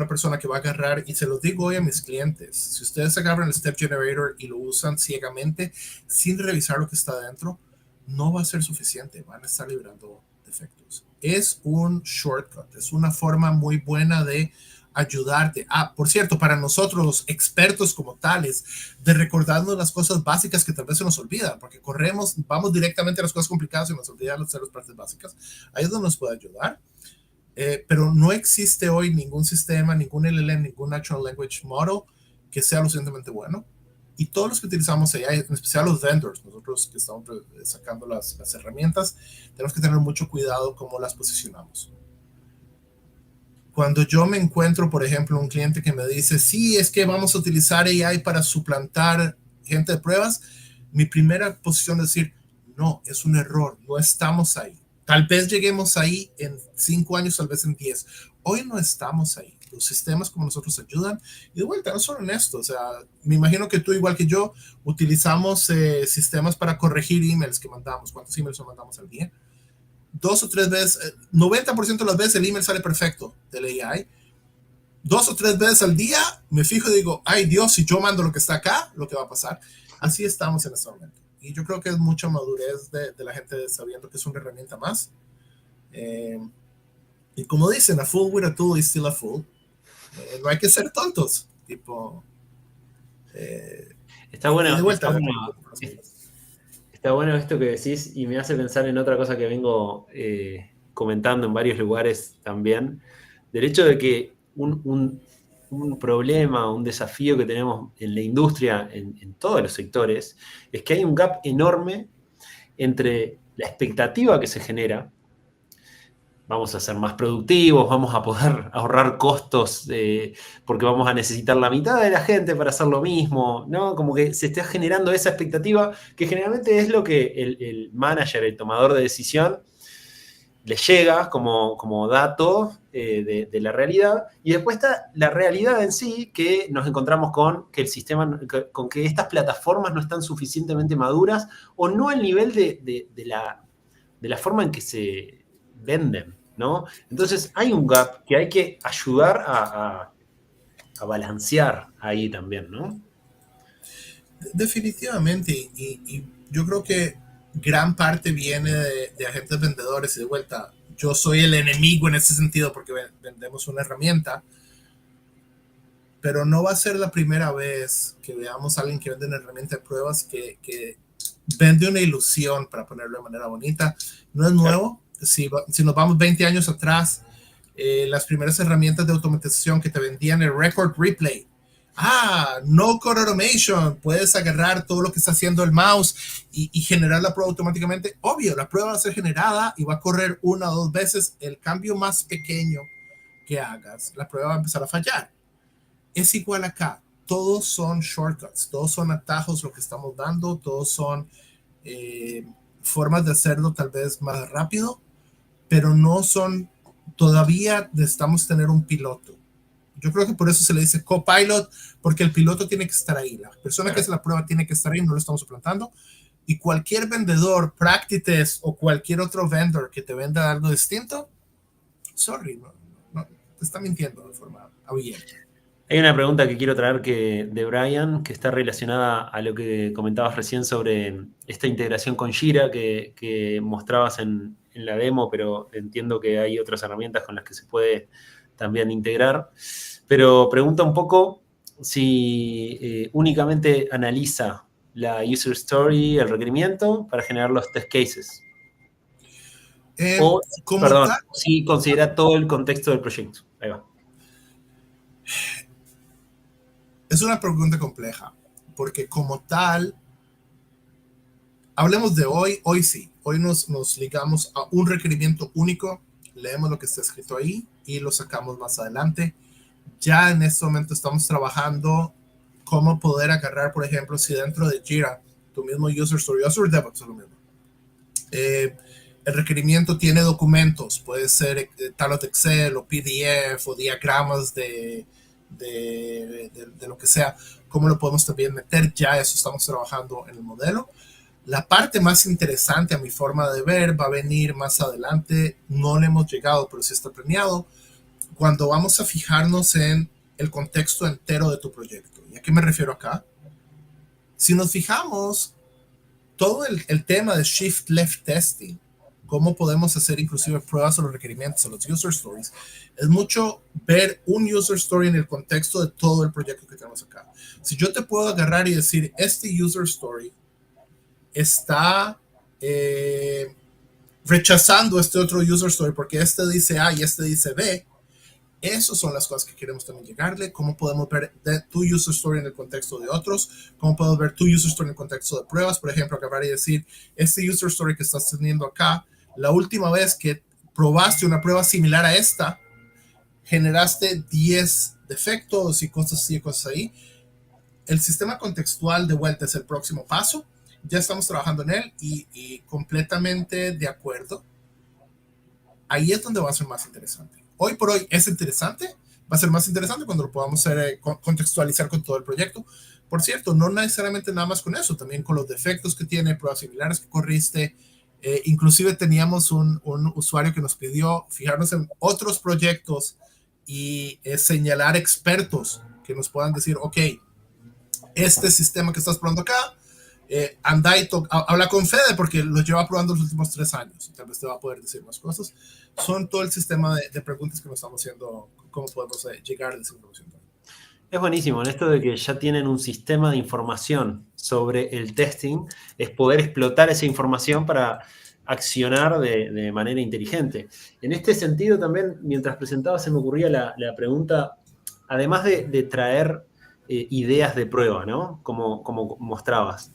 persona que va a agarrar, y se los digo hoy a mis clientes, si ustedes agarran el Step Generator y lo usan ciegamente, sin revisar lo que está dentro, no va a ser suficiente, van a estar liberando defectos. Es un shortcut, es una forma muy buena de ayudarte. Por cierto, para nosotros los expertos como tales, de recordarnos las cosas básicas que tal vez se nos olvidan, porque vamos directamente a las cosas complicadas y nos olvidan hacer las partes básicas. Ahí es donde nos puede ayudar. Pero no existe hoy ningún sistema, ningún LLM, ningún Natural Language Model que sea lo suficientemente bueno. Y todos los que utilizamos AI, en especial los vendors, nosotros que estamos sacando las herramientas, tenemos que tener mucho cuidado cómo las posicionamos. Cuando yo me encuentro, por ejemplo, un cliente que me dice, sí, es que vamos a utilizar AI para suplantar gente de pruebas, mi primera posición es decir, no, es un error, no estamos ahí. Tal vez lleguemos ahí en 5 años, tal vez en 10. Hoy no estamos ahí. Los sistemas como nosotros ayudan. Y de vuelta, no son honestos. O sea, me imagino que tú, igual que yo, utilizamos sistemas para corregir emails que mandamos. ¿Cuántos emails nos mandamos al día? 2 o 3 veces, 90% de las veces el email sale perfecto del AI. 2 o 3 veces al día me fijo y digo, ay Dios, si yo mando lo que está acá, lo que va a pasar. Así estamos en este momento. Y yo creo que es mucha madurez de la gente sabiendo que es una herramienta más. Y como dicen, a fool with a tool is still a fool. No hay que ser tontos. Tipo, está bueno, y de vuelta. Está bueno esto que decís y me hace pensar en otra cosa que vengo comentando en varios lugares también, del hecho de que un problema, un desafío que tenemos en la industria, en todos los sectores, es que hay un gap enorme entre la expectativa que se genera, vamos a ser más productivos, vamos a poder ahorrar costos porque vamos a necesitar la mitad de la gente para hacer lo mismo, ¿no? Como que se está generando esa expectativa que generalmente es lo que el manager, el tomador de decisión, le llega como dato de la realidad, y después está la realidad en sí, que nos encontramos con que el sistema, con que estas plataformas no están suficientemente maduras o no al nivel de la forma en que se venden, ¿no? Entonces hay un gap que hay que ayudar a balancear ahí también, ¿no? Definitivamente, y yo creo que gran parte viene de agentes vendedores y de vuelta. Yo soy el enemigo en ese sentido porque vendemos una herramienta, pero no va a ser la primera vez que veamos a alguien que vende una herramienta de pruebas que vende una ilusión, para ponerlo de manera bonita. No es nuevo. Si nos vamos 20 años atrás, las primeras herramientas de automatización que te vendían el record replay. No code automation, puedes agarrar todo lo que está haciendo el mouse y generar la prueba automáticamente. Obvio, la prueba va a ser generada y va a correr 1 o 2 veces. El cambio más pequeño que hagas, la prueba va a empezar a fallar. Es igual acá. Todos son shortcuts, todos son atajos lo que estamos dando, todos son formas de hacerlo tal vez más rápido, pero no son, todavía necesitamos tener un piloto. Yo creo que por eso se le dice copilot, porque el piloto tiene que estar ahí. La persona que hace la prueba tiene que estar ahí, no lo estamos suplantando. Y cualquier vendedor, Practices o cualquier otro vendor que te venda algo distinto, sorry, no te está mintiendo de forma abierta. Hay una pregunta que quiero traer de Brian, que está relacionada a lo que comentabas recién sobre esta integración con Jira que mostrabas en la demo, pero entiendo que hay otras herramientas con las que se puede también integrar. Pero pregunta un poco si únicamente analiza la user story, el requerimiento, para generar los test cases. O, Como perdón, tal, si considera todo el contexto del proyecto. Ahí va. es una pregunta compleja, porque como tal, hablemos de hoy sí, hoy nos ligamos a un requerimiento único, leemos lo que está escrito ahí y lo sacamos más adelante. Ya en este momento estamos trabajando cómo poder agarrar, por ejemplo, si dentro de Jira, tu mismo user story, Azure DevOps es lo mismo. El requerimiento tiene documentos, puede ser tablas de Excel o PDF o diagramas de lo que sea, cómo lo podemos también meter, ya eso estamos trabajando en el modelo. La parte más interesante a mi forma de ver va a venir más adelante, no le hemos llegado, pero sí está planeado, cuando vamos a fijarnos en el contexto entero de tu proyecto. ¿Y a qué me refiero acá? Si nos fijamos, todo el tema de shift left testing, cómo podemos hacer inclusive pruebas a los requerimientos, a los user stories, es mucho ver un user story en el contexto de todo el proyecto que tenemos acá. Si yo te puedo agarrar y decir, este user story está rechazando este otro user story porque este dice A y este dice B, esas son las cosas que queremos también llegarle. Cómo podemos ver tu user story en el contexto de otros. Cómo podemos ver tu user story en el contexto de pruebas. Por ejemplo, acabar y decir, este user story que estás teniendo acá, la última vez que probaste una prueba similar a esta, generaste 10 defectos y cosas así, cosas ahí. El sistema contextual de vuelta es el próximo paso. Ya estamos trabajando en él y completamente de acuerdo. Ahí es donde va a ser más interesante. Hoy por hoy es interesante, va a ser más interesante cuando lo podamos contextualizar con todo el proyecto. Por cierto, no necesariamente nada más con eso, también con los defectos que tiene, pruebas similares que corriste. Inclusive teníamos un usuario que nos pidió fijarnos en otros proyectos y señalar expertos que nos puedan decir, ok, este sistema que estás probando acá, anda y habla con Fede porque lo lleva probando los últimos 3 años. Tal vez te va a poder decir más cosas. Son todo el sistema de preguntas que nos estamos haciendo, cómo podemos llegar a esa información. Es buenísimo, en esto de que ya tienen un sistema de información sobre el testing, es poder explotar esa información para accionar de manera inteligente. En este sentido también, mientras presentaba, se me ocurría la pregunta, además de traer ideas de prueba, ¿no? Como mostrabas.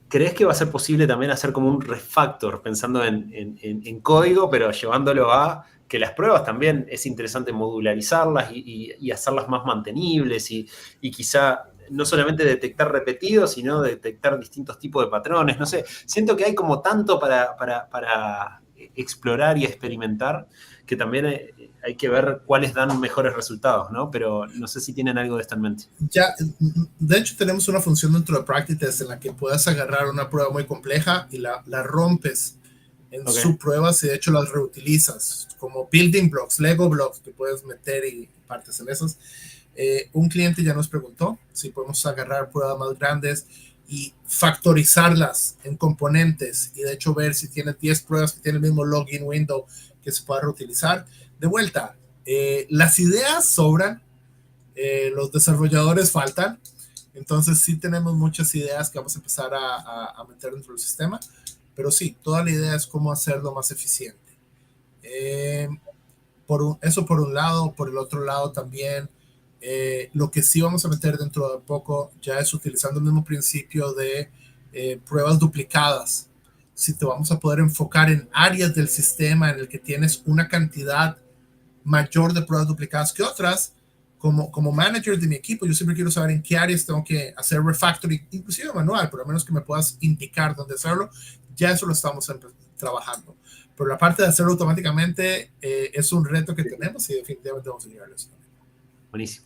¿Crees que va a ser posible también hacer como un refactor, pensando en código, pero llevándolo a que las pruebas también es interesante modularizarlas y hacerlas más mantenibles y quizá no solamente detectar repetidos, sino detectar distintos tipos de patrones? No sé, siento que hay como tanto para explorar y experimentar que también hay que ver cuáles dan mejores resultados, ¿no? Pero no sé si tienen algo de esto en mente. Ya, de hecho, tenemos una función dentro de Practice Test en la que puedes agarrar una prueba muy compleja y la rompes en subpruebas y de hecho las reutilizas como building blocks, Lego blocks que puedes meter y partes en esas. Un cliente ya nos preguntó si podemos agarrar pruebas más grandes y factorizarlas en componentes y de hecho ver si tiene 10 pruebas que tienen el mismo login window que se pueda reutilizar. De vuelta, las ideas sobran, los desarrolladores faltan, entonces sí tenemos muchas ideas que vamos a empezar a meter dentro del sistema, pero sí, toda la idea es cómo hacerlo más eficiente. Eso por un lado, por el otro lado también, lo que sí vamos a meter dentro de poco ya es utilizando el mismo principio de pruebas duplicadas. Si te vamos a poder enfocar en áreas del sistema en el que tienes una cantidad mayor de pruebas duplicadas que otras, como manager de mi equipo, yo siempre quiero saber en qué áreas tengo que hacer refactoring, inclusive manual, pero a menos que me puedas indicar dónde hacerlo, ya eso lo estamos trabajando. Pero la parte de hacerlo automáticamente es un reto que tenemos y definitivamente vamos a llegar a eso. Buenísimo.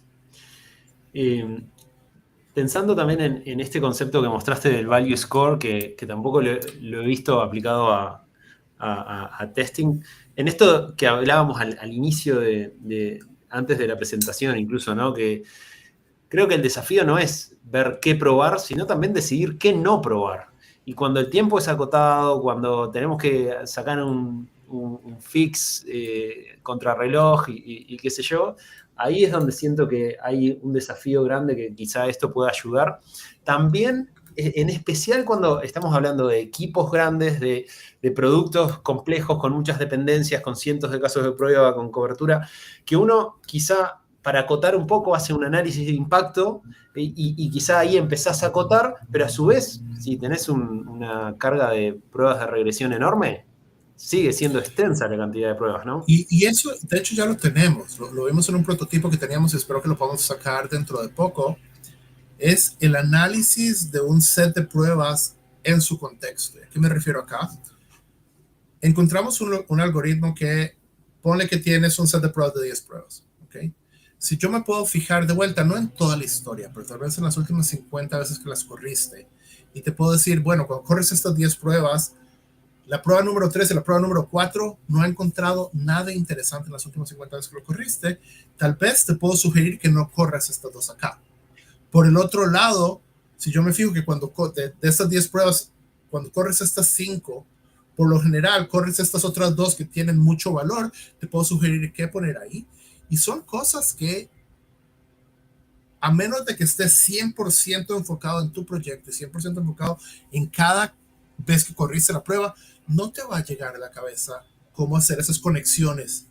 Pensando también en este concepto que mostraste del value score, que tampoco lo he visto aplicado a testing, en esto que hablábamos al inicio antes de la presentación incluso, ¿no? Que creo que el desafío no es ver qué probar, sino también decidir qué no probar. Y cuando el tiempo es acotado, cuando tenemos que sacar un fix contrarreloj y qué sé yo, ahí es donde siento que hay un desafío grande que quizá esto pueda ayudar. También, en especial cuando estamos hablando de equipos grandes, de productos complejos con muchas dependencias, con cientos de casos de prueba, con cobertura, que uno quizá para acotar un poco hace un análisis de impacto y quizá ahí empezás a acotar, pero a su vez, si tenés una carga de pruebas de regresión enorme, sigue siendo extensa la cantidad de pruebas, ¿no? Y eso, de hecho, ya lo tenemos. Lo vimos en un prototipo que teníamos, espero que lo podamos sacar dentro de poco. Es el análisis de un set de pruebas en su contexto. ¿A qué me refiero acá? Encontramos un algoritmo que pone que tienes un set de pruebas de 10 pruebas. ¿Okay? Si yo me puedo fijar de vuelta, no en toda la historia, pero tal vez en las últimas 50 veces que las corriste, y te puedo decir, bueno, cuando corres estas 10 pruebas, la prueba número 3 y la prueba número 4 no ha encontrado nada interesante en las últimas 50 veces que lo corriste, tal vez te puedo sugerir que no corras estas dos acá. Por el otro lado, si yo me fijo que cuando de estas 10 pruebas, cuando corres estas 5, por lo general corres estas otras 2 que tienen mucho valor, te puedo sugerir qué poner ahí. Y son cosas que, a menos de que estés 100% enfocado en tu proyecto, 100% enfocado en cada vez que corriste la prueba, no te va a llegar a la cabeza cómo hacer esas conexiones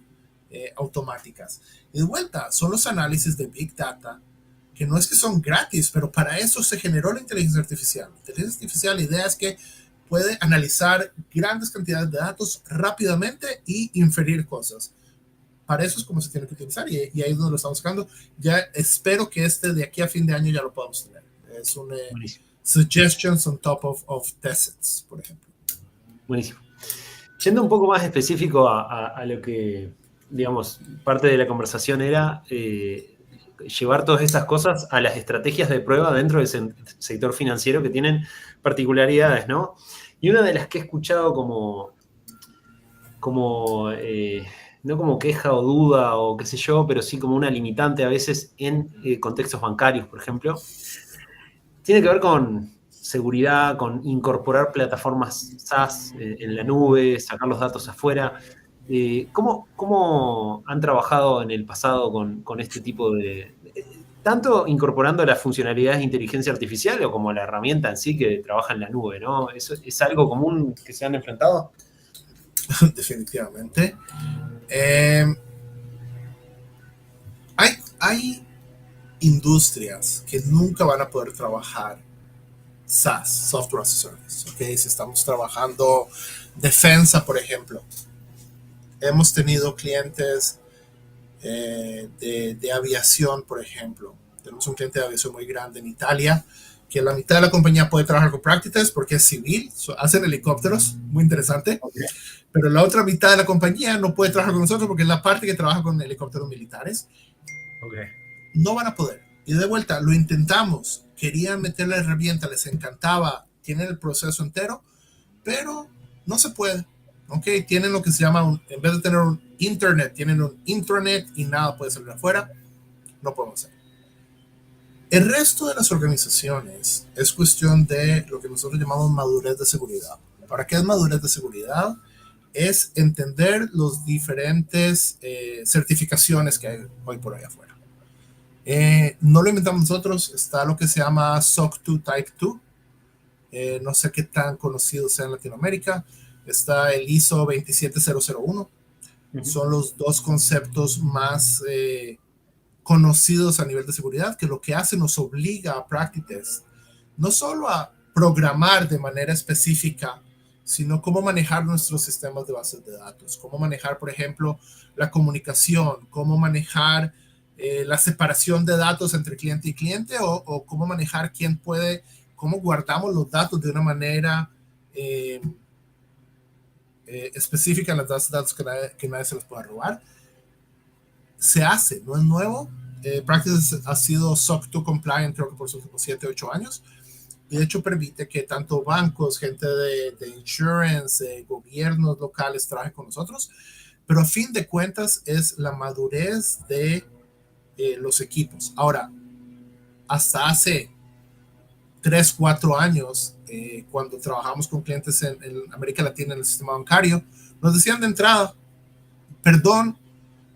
automáticas. Y de vuelta, son los análisis de Big Data, que no es que son gratis, pero para eso se generó la inteligencia artificial. La inteligencia artificial, la idea es que puede analizar grandes cantidades de datos rápidamente y inferir cosas. Para eso es como se tiene que utilizar y ahí es donde lo estamos sacando. Ya espero que de aquí a fin de año ya lo podamos tener. Es un suggestions on top of tests, por ejemplo. Buenísimo. Yendo un poco más específico a lo que, digamos, parte de la conversación era llevar todas estas cosas a las estrategias de prueba dentro del sector financiero que tienen particularidades, ¿no? Y una de las que he escuchado no como queja o duda o qué sé yo, pero sí como una limitante a veces en contextos bancarios, por ejemplo, tiene que ver con seguridad, con incorporar plataformas SaaS en la nube, sacar los datos afuera. ¿Cómo han trabajado en el pasado con este tipo tanto incorporando las funcionalidades de inteligencia artificial o como la herramienta en sí que trabaja en la nube, ¿no? ¿Es algo común que se han enfrentado? Definitivamente. Hay industrias que nunca van a poder trabajar SaaS, Software as a Service. ¿Okay? Si estamos trabajando defensa, por ejemplo, hemos tenido clientes de aviación, por ejemplo. Tenemos un cliente de aviación muy grande en Italia, que la mitad de la compañía puede trabajar con Practices porque es civil, hacen helicópteros, muy interesante. Okay. Pero la otra mitad de la compañía no puede trabajar con nosotros porque es la parte que trabaja con helicópteros militares. Okay. No van a poder. Y de vuelta, lo intentamos. Querían meter la herramienta, les encantaba, tienen el proceso entero, pero no se puede. ¿Ok? Tienen lo que se llama, en vez de tener un internet, tienen un intranet y nada puede salir afuera. No podemos hacer. El resto de las organizaciones es cuestión de lo que nosotros llamamos madurez de seguridad. ¿Para qué es madurez de seguridad? Es entender los diferentes certificaciones que hay hoy por ahí afuera. No lo inventamos nosotros, está lo que se llama SOC 2 Type 2. No sé qué tan conocido sea en Latinoamérica. Está el ISO 27001. Son los dos conceptos más conocidos a nivel de seguridad, que lo que hace nos obliga a Practices no solo a programar de manera específica, sino cómo manejar nuestros sistemas de bases de datos, cómo manejar, por ejemplo, la comunicación, cómo manejar la separación de datos entre cliente y cliente o cómo manejar quién puede, cómo guardamos los datos de una manera específica en las bases de datos que nadie se los pueda robar. Se hace, no es nuevo. Practices ha sido SOC 2 compliant creo que por sus 7 u 8 años y de hecho permite que tanto bancos, gente de insurance, gobiernos locales trabajen con nosotros, pero a fin de cuentas es la madurez de los equipos. Ahora, hasta hace 3, 4 años, cuando trabajamos con clientes en América Latina en el sistema bancario, nos decían de entrada, perdón,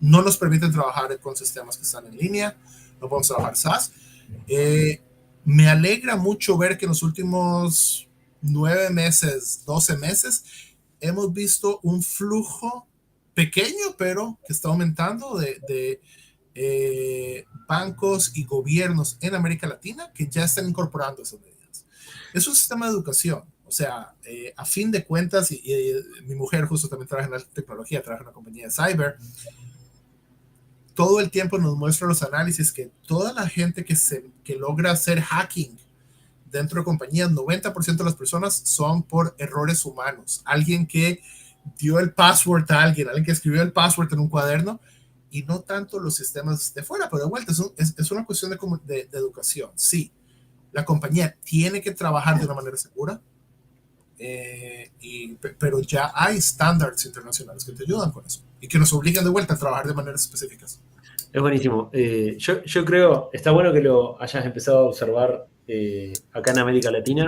no nos permiten trabajar con sistemas que están en línea, no podemos trabajar SaaS. Me alegra mucho ver que en los últimos 9 meses, 12 meses, hemos visto un flujo pequeño, pero que está aumentando de bancos y gobiernos en América Latina que ya están incorporando esas medidas. Es un sistema de educación. O sea, a fin de cuentas, mi mujer justo también trabaja en la tecnología, trabaja en una compañía de cyber, todo el tiempo nos muestra los análisis que toda la gente que logra hacer hacking dentro de compañías, 90% de las personas son por errores humanos. Alguien que dio el password a alguien que escribió el password en un cuaderno, y no tanto los sistemas de fuera, pero de vuelta es una cuestión de educación. Sí, la compañía tiene que trabajar de una manera segura, pero ya hay estándares internacionales que te ayudan con eso y que nos obligan de vuelta a trabajar de maneras específicas. Es buenísimo. Yo creo, está bueno que lo hayas empezado a observar acá en América Latina.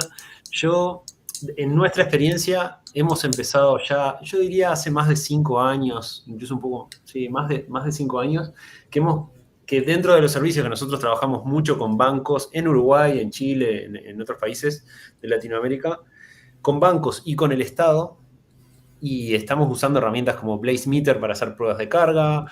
En nuestra experiencia, hemos empezado ya, yo diría hace más de 5 años, incluso un poco, sí, más de 5 años, que dentro de los servicios que nosotros trabajamos mucho con bancos en Uruguay, en Chile, en otros países de Latinoamérica, con bancos y con el Estado, y estamos usando herramientas como BlazeMeter para hacer pruebas de carga,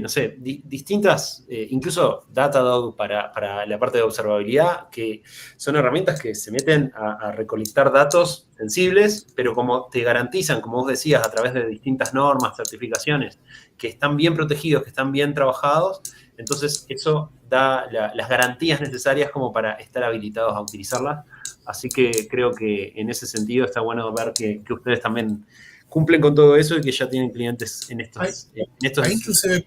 no sé, distintas, incluso Datadog para la parte de observabilidad, que son herramientas que se meten a recolectar datos sensibles, pero como te garantizan, como vos decías, a través de distintas normas, certificaciones, que están bien protegidos, que están bien trabajados, entonces eso da las garantías necesarias como para estar habilitados a utilizarlas. Así que creo que en ese sentido está bueno ver que ustedes también cumplen con todo eso y que ya tienen clientes en estos hay inclusive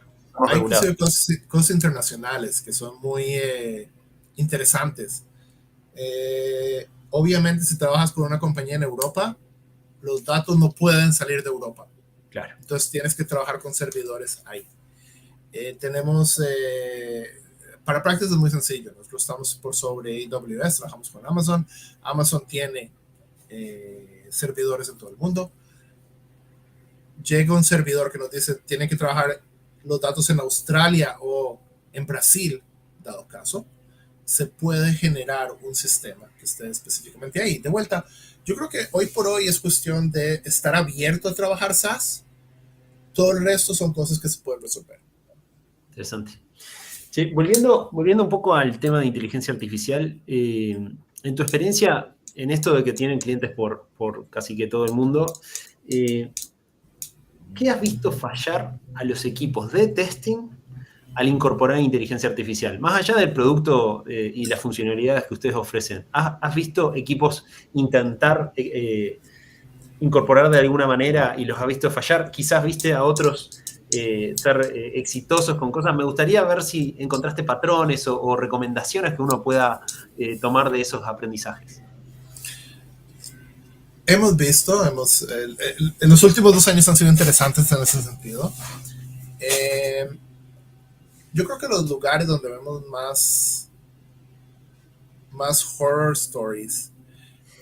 cosas internacionales que son muy interesantes. Obviamente, si trabajas con una compañía en Europa, los datos no pueden salir de Europa. Claro. Entonces tienes que trabajar con servidores ahí. Tenemos, para prácticas es muy sencillo. Nosotros estamos por sobre AWS, trabajamos con Amazon. Amazon tiene servidores en todo el mundo. Llega un servidor que nos dice tienen que trabajar los datos en Australia o en Brasil, dado caso, se puede generar un sistema que esté específicamente ahí. De vuelta, yo creo que hoy por hoy es cuestión de estar abierto a trabajar SaaS. Todo el resto son cosas que se pueden resolver. Interesante. Sí, volviendo un poco al tema de inteligencia artificial, en tu experiencia, en esto de que tienen clientes por casi que todo el mundo, ¿qué has visto fallar a los equipos de testing al incorporar inteligencia artificial? Más allá del producto y las funcionalidades que ustedes ofrecen, ¿has visto equipos intentar incorporar de alguna manera y los has visto fallar? Quizás viste a otros ser exitosos con cosas. Me gustaría ver si encontraste patrones o recomendaciones que uno pueda tomar de esos aprendizajes. Hemos visto, en los últimos 2 años han sido interesantes en ese sentido. Yo creo que los lugares donde vemos más horror stories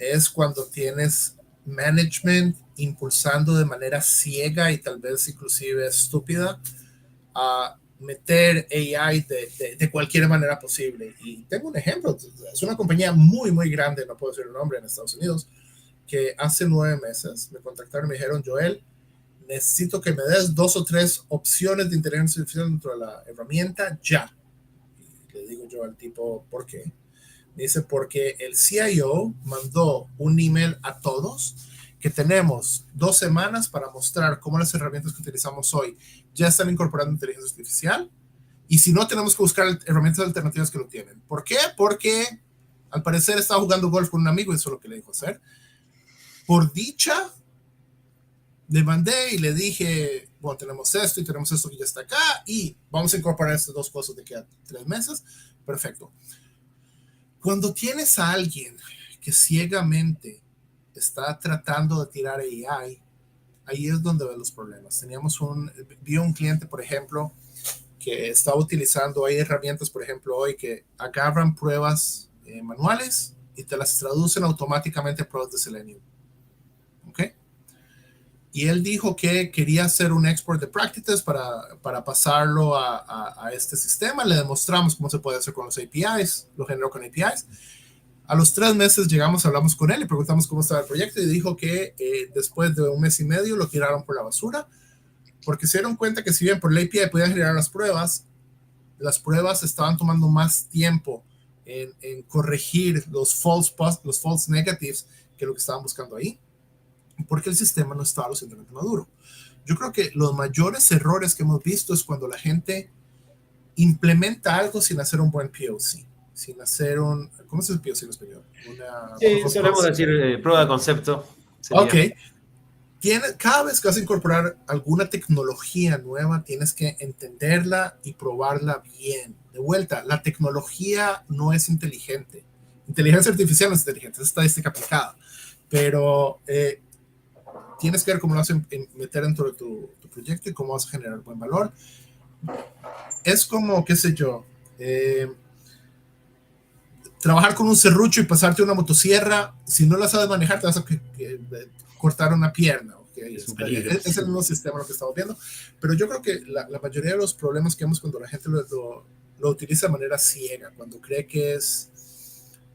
es cuando tienes management impulsando de manera ciega y tal vez inclusive estúpida a meter AI de cualquier manera posible. Y tengo un ejemplo, es una compañía muy, muy grande, no puedo decir el nombre, en Estados Unidos, que hace 9 meses me contactaron y me dijeron, Joel, necesito que me des 2 o 3 opciones de inteligencia artificial dentro de la herramienta ya. Y le digo yo al tipo, ¿por qué? Me dice, porque el CIO mandó un email a todos que tenemos 2 semanas para mostrar cómo las herramientas que utilizamos hoy ya están incorporando inteligencia artificial, y si no, tenemos que buscar herramientas alternativas que lo tienen. ¿Por qué? Porque al parecer estaba jugando golf con un amigo y eso es lo que le dijo hacer. Por dicha, le mandé y le dije, bueno, tenemos esto y tenemos esto que ya está acá y vamos a incorporar estas 2 cosas de que a 3 meses. Perfecto. Cuando tienes a alguien que ciegamente está tratando de tirar AI, ahí es donde ven los problemas. Vi un cliente, por ejemplo, que estaba utilizando, hay herramientas, por ejemplo, hoy que agarran pruebas manuales y te las traducen automáticamente a pruebas de Selenium. ¿Ok? Y él dijo que quería hacer un export de practices para pasarlo a este sistema. Le demostramos cómo se puede hacer con los APIs, lo generó con APIs. A los 3 meses llegamos, hablamos con él y preguntamos cómo estaba el proyecto y dijo que después de 1 mes y medio lo tiraron por la basura porque se dieron cuenta que si bien por la API podían generar las pruebas estaban tomando más tiempo en corregir los false negatives que lo que estaban buscando ahí, porque el sistema no estaba lo suficientemente maduro. Yo creo que los mayores errores que hemos visto es cuando la gente implementa algo sin hacer un buen POC, sin hacer un... ¿Cómo se dice POC en español? Sí, solemos decir prueba de concepto. Sería. Ok. Cada vez que vas a incorporar alguna tecnología nueva, tienes que entenderla y probarla bien. De vuelta, la tecnología no es inteligente. Inteligencia artificial no es inteligente, es estadística aplicada. Pero tienes que ver cómo lo vas a meter dentro de tu proyecto y cómo vas a generar buen valor. Es como, qué sé yo, trabajar con un serrucho y pasarte una motosierra. Si no la sabes manejar, te vas a cortar una pierna. Okay. Es el mismo sistema lo que estamos viendo. Pero yo creo que la mayoría de los problemas que vemos cuando la gente lo utiliza de manera ciega, cuando cree que es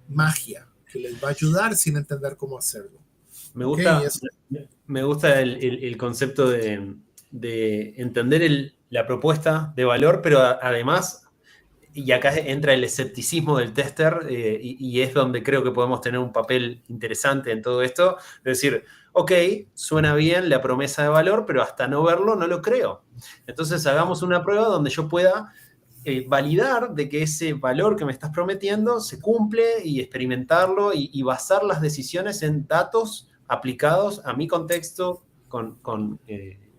magia, que les va a ayudar sin entender cómo hacerlo. Me gusta el concepto de entender la propuesta de valor, pero además, y acá entra el escepticismo del tester, y es donde creo que podemos tener un papel interesante en todo esto, es decir, ok, suena bien la promesa de valor, pero hasta no verlo no lo creo. Entonces hagamos una prueba donde yo pueda validar de que ese valor que me estás prometiendo se cumple y experimentarlo y basar las decisiones en datos aplicados a mi contexto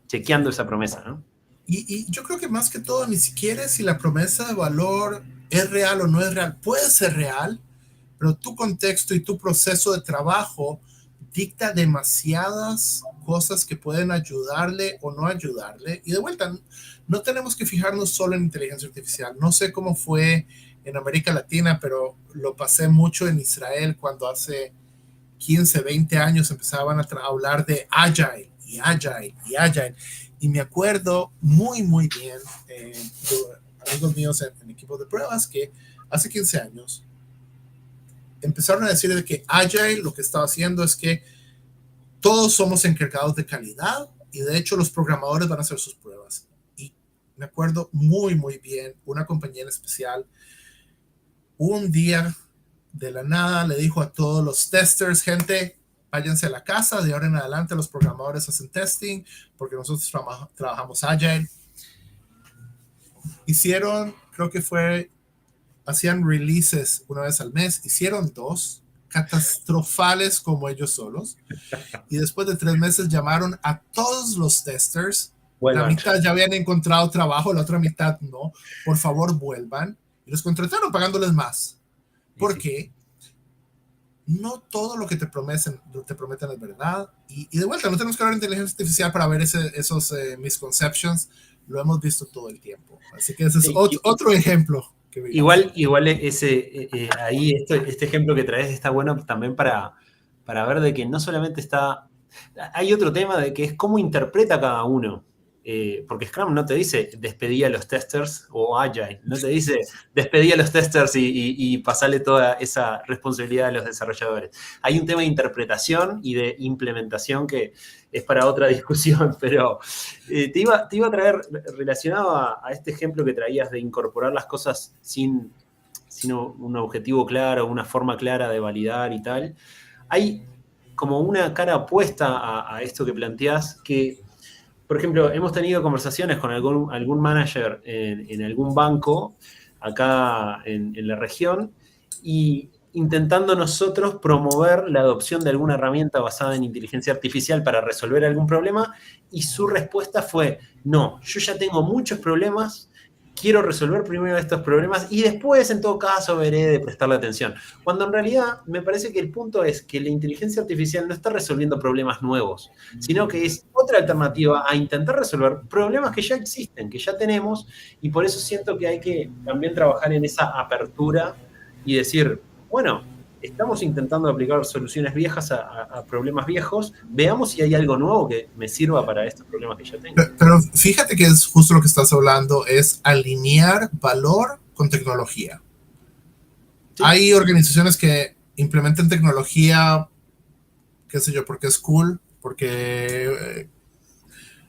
chequeando esa promesa, ¿no? Y yo creo que más que todo, ni siquiera es si la promesa de valor es real o no es real. Puede ser real, pero tu contexto y tu proceso de trabajo dicta demasiadas cosas que pueden ayudarle o no ayudarle. Y de vuelta, no tenemos que fijarnos solo en inteligencia artificial. No sé cómo fue en América Latina, pero lo pasé mucho en Israel cuando hace 15, 20 años empezaban a hablar de Agile y Agile y Agile. Y me acuerdo muy, muy bien de amigos míos en equipos de pruebas que hace 15 años empezaron a decir de que Agile lo que estaba haciendo es que todos somos encargados de calidad y de hecho los programadores van a hacer sus pruebas. Y me acuerdo muy, muy bien, una compañía en especial, un día de la nada le dijo a todos los testers, gente, váyanse a la casa, de ahora en adelante los programadores hacen testing, porque nosotros trabajamos Agile. Hacían releases una vez al mes, hicieron 2, catastrofales como ellos solos, y después de 3 meses llamaron a todos los testers, la mitad ya habían encontrado trabajo, la otra mitad no, por favor vuelvan, y los contrataron pagándoles más, porque no todo lo que te prometen es verdad. Y de vuelta, no tenemos que hablar de inteligencia artificial para ver esos misconceptions. Lo hemos visto todo el tiempo. Así que ese es otro ejemplo. Igual ahí este ejemplo que traes está bueno también para ver de que no solamente está... Hay otro tema de que es cómo interpreta cada uno. Porque Scrum no te dice despedí a los testers o Agile, no te dice despedí a los testers y pasarle toda esa responsabilidad a los desarrolladores. Hay un tema de interpretación y de implementación que es para otra discusión, pero te iba a traer relacionado a este ejemplo que traías de incorporar las cosas sin un objetivo claro, una forma clara de validar y tal. Hay como una cara opuesta a esto que planteás que, por ejemplo, hemos tenido conversaciones con algún manager en algún banco acá en la región y intentando nosotros promover la adopción de alguna herramienta basada en inteligencia artificial para resolver algún problema y su respuesta fue, no, yo ya tengo muchos problemas quiero resolver primero estos problemas y después, en todo caso, veré de prestarle atención. Cuando en realidad me parece que el punto es que la inteligencia artificial no está resolviendo problemas nuevos, sino que es otra alternativa a intentar resolver problemas que ya existen, que ya tenemos, y por eso siento que hay que también trabajar en esa apertura y decir, bueno, estamos intentando aplicar soluciones viejas a problemas viejos, veamos si hay algo nuevo que me sirva para estos problemas que ya tengo. Pero fíjate que es justo lo que estás hablando, es alinear valor con tecnología. Sí. Hay organizaciones que implementan tecnología, qué sé yo, porque es cool, porque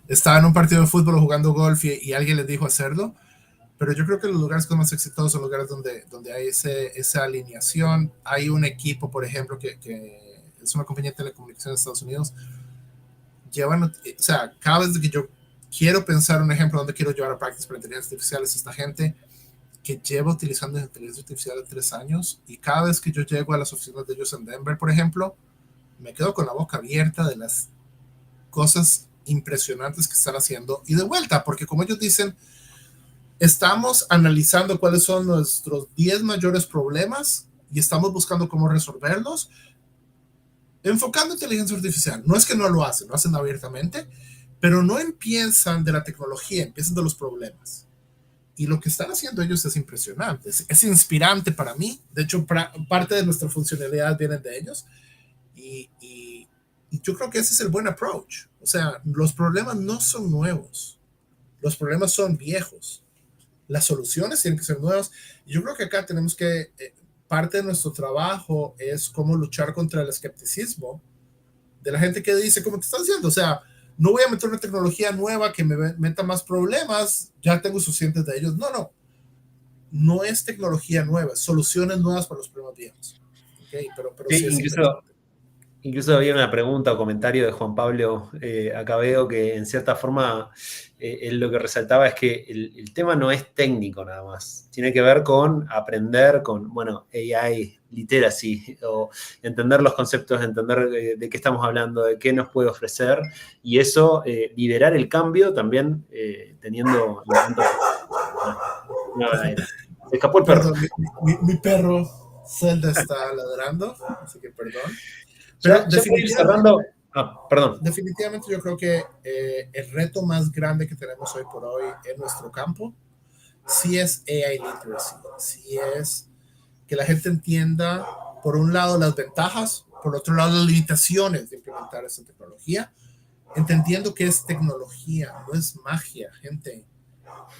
estaba en un partido de fútbol jugando golf y alguien les dijo hacerlo, pero yo creo que los lugares más exitosos son lugares donde hay esa alineación. Hay un equipo, por ejemplo, que es una compañía de telecomunicaciones de Estados Unidos, o sea, cada vez que yo quiero pensar un ejemplo donde quiero llevar a prácticas para inteligencia artificial, es esta gente que lleva utilizando inteligencia artificial de 3 años, y cada vez que yo llego a las oficinas de ellos en Denver, por ejemplo, me quedo con la boca abierta de las cosas impresionantes que están haciendo. Y de vuelta, porque como ellos dicen, estamos analizando cuáles son nuestros 10 mayores problemas y estamos buscando cómo resolverlos, enfocando inteligencia artificial. No es que no lo hacen abiertamente, pero no empiezan de la tecnología, empiezan de los problemas. Y lo que están haciendo ellos es impresionante, es inspirante para mí. De hecho, parte de nuestra funcionalidad viene de ellos. Y yo creo que ese es el buen approach. O sea, los problemas no son nuevos, los problemas son viejos. Las soluciones tienen que ser nuevas. Y yo creo que acá tenemos que, parte de nuestro trabajo es cómo luchar contra el escepticismo de la gente que dice, como te estás diciendo, o sea, no voy a meter una tecnología nueva que me meta más problemas, ya tengo suficientes de ellos. No es tecnología nueva, soluciones nuevas para los problemas viejos. Okay, pero sí es incluso había una pregunta o comentario de Juan Pablo acá veo que en cierta forma él lo que resaltaba es que el tema no es técnico nada más, tiene que ver con aprender, con, bueno, AI literacy, o entender los conceptos, entender de qué estamos hablando, de qué nos puede ofrecer, y eso, liderar el cambio también teniendo... Se escapó el perro. Perdón, mi perro Zelda está ladrando, así que perdón. Pero definitivamente yo creo que el reto más grande que tenemos hoy por hoy en nuestro campo sí es AI literacy, sí es que la gente entienda, por un lado, las ventajas, por otro lado, las limitaciones de implementar esa tecnología, entendiendo que es tecnología, no es magia, gente,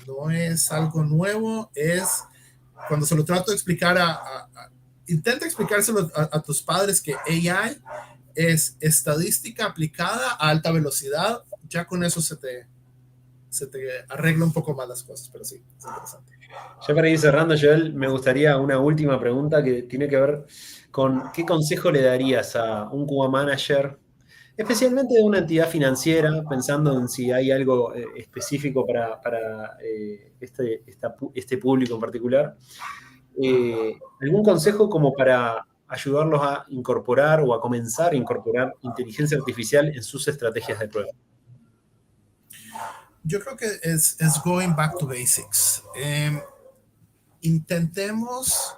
no es algo nuevo, es cuando se lo trato de explicar intenta explicárselo a tus padres que AI es estadística aplicada a alta velocidad, ya con eso se te arregla un poco más las cosas, pero sí, es interesante. Ya para ir cerrando, Joel, me gustaría una última pregunta que tiene que ver con qué consejo le darías a un QA manager, especialmente de una entidad financiera, pensando en si hay algo específico para este público en particular. ¿Algún consejo como para ayudarlos a incorporar o a comenzar a incorporar inteligencia artificial en sus estrategias de prueba? Yo creo que es going back to basics. Intentemos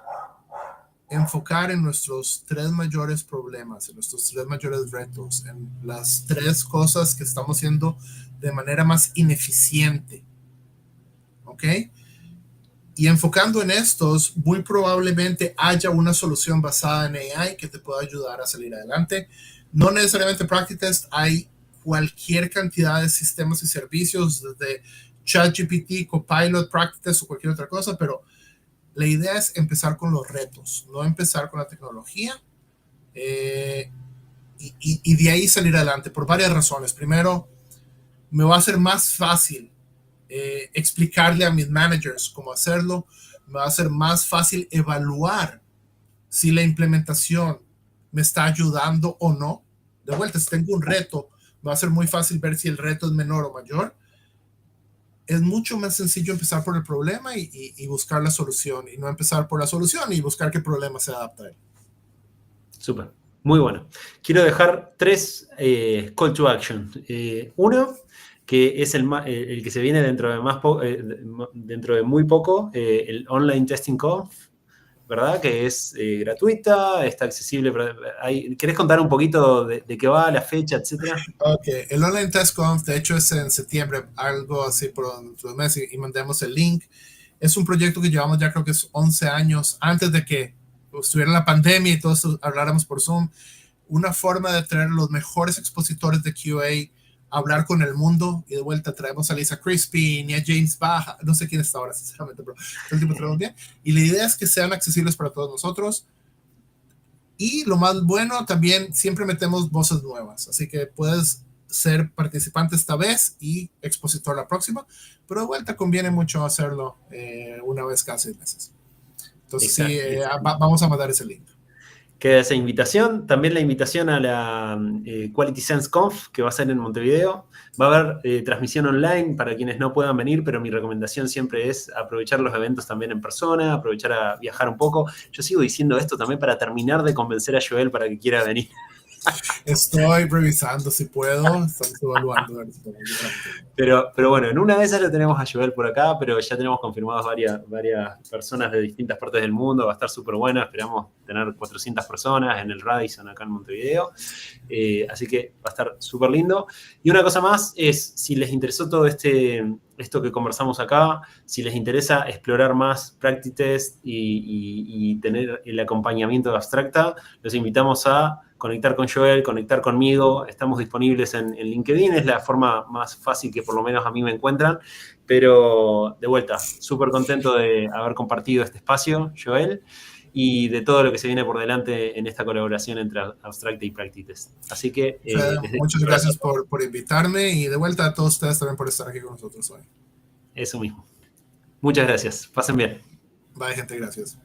enfocar en nuestros 3 mayores problemas, en nuestros 3 mayores retos, en las 3 cosas que estamos haciendo de manera más ineficiente. ¿Ok? Y enfocando en estos, muy probablemente haya una solución basada en AI que te pueda ayudar a salir adelante. No necesariamente Practice Test, hay cualquier cantidad de sistemas y servicios, desde ChatGPT, Copilot, Practice Test o cualquier otra cosa, pero la idea es empezar con los retos, no empezar con la tecnología, y de ahí salir adelante por varias razones. Primero, me va a ser más fácil explicarle a mis managers cómo hacerlo, me va a ser más fácil evaluar si la implementación me está ayudando o no. De vuelta, si tengo un reto, me va a ser muy fácil ver si el reto es menor o mayor. Es mucho más sencillo empezar por el problema y buscar la solución, y no empezar por la solución y buscar qué problema se adapta a él. Súper, muy bueno. Quiero dejar 3 call to action. Uno, que es el que se viene dentro dentro de muy poco, el Online Testing Conf, ¿verdad? Que es gratuita, está accesible. ¿Querés contar un poquito de qué va, la fecha, etcétera? Ok, el Online Test Conf, de hecho, es en septiembre, algo así por un mes, y mandemos el link. Es un proyecto que llevamos ya creo que es 11 años, antes de que estuviera la pandemia y todos habláramos por Zoom. Una forma de traer los mejores expositores de QA a hablar con el mundo, y de vuelta traemos a Lisa Crispin y a James Baja, no sé quién está ahora sinceramente, pero todo el tiempo traemos bien, y la idea es que sean accesibles para todos nosotros. Y lo más bueno, también siempre metemos voces nuevas, así que puedes ser participante esta vez y expositor la próxima, pero de vuelta conviene mucho hacerlo una vez cada 6 meses. Entonces sí, vamos a mandar ese link. Queda esa invitación, también la invitación a la Quality Sense Conf, que va a ser en Montevideo. Va a haber transmisión online para quienes no puedan venir, pero mi recomendación siempre es aprovechar los eventos también en persona, aprovechar a viajar un poco. Yo sigo diciendo esto también para terminar de convencer a Joel para que quiera venir. Estoy revisando si puedo, estoy evaluando. Pero bueno, en una de esas lo tenemos a Joel por acá, pero ya tenemos confirmadas varias personas de distintas partes del mundo. Va a estar súper bueno, esperamos tener 400 personas en el Radisson acá en Montevideo. Así que va a estar súper lindo. Y una cosa más es, si les interesó todo esto que conversamos acá, si les interesa explorar más Practice Test y tener el acompañamiento de Abstracta, los invitamos a conectar con Joel, conectar conmigo. Estamos disponibles en LinkedIn, es la forma más fácil que por lo menos a mí me encuentran. Pero de vuelta, súper contento de haber compartido este espacio, Joel, y de todo lo que se viene por delante en esta colaboración entre Abstracta y Practice Test. Así que... muchas gracias por invitarme, y de vuelta a todos ustedes también por estar aquí con nosotros hoy. Eso mismo. Muchas gracias. Pasen bien. Bye, gente. Gracias.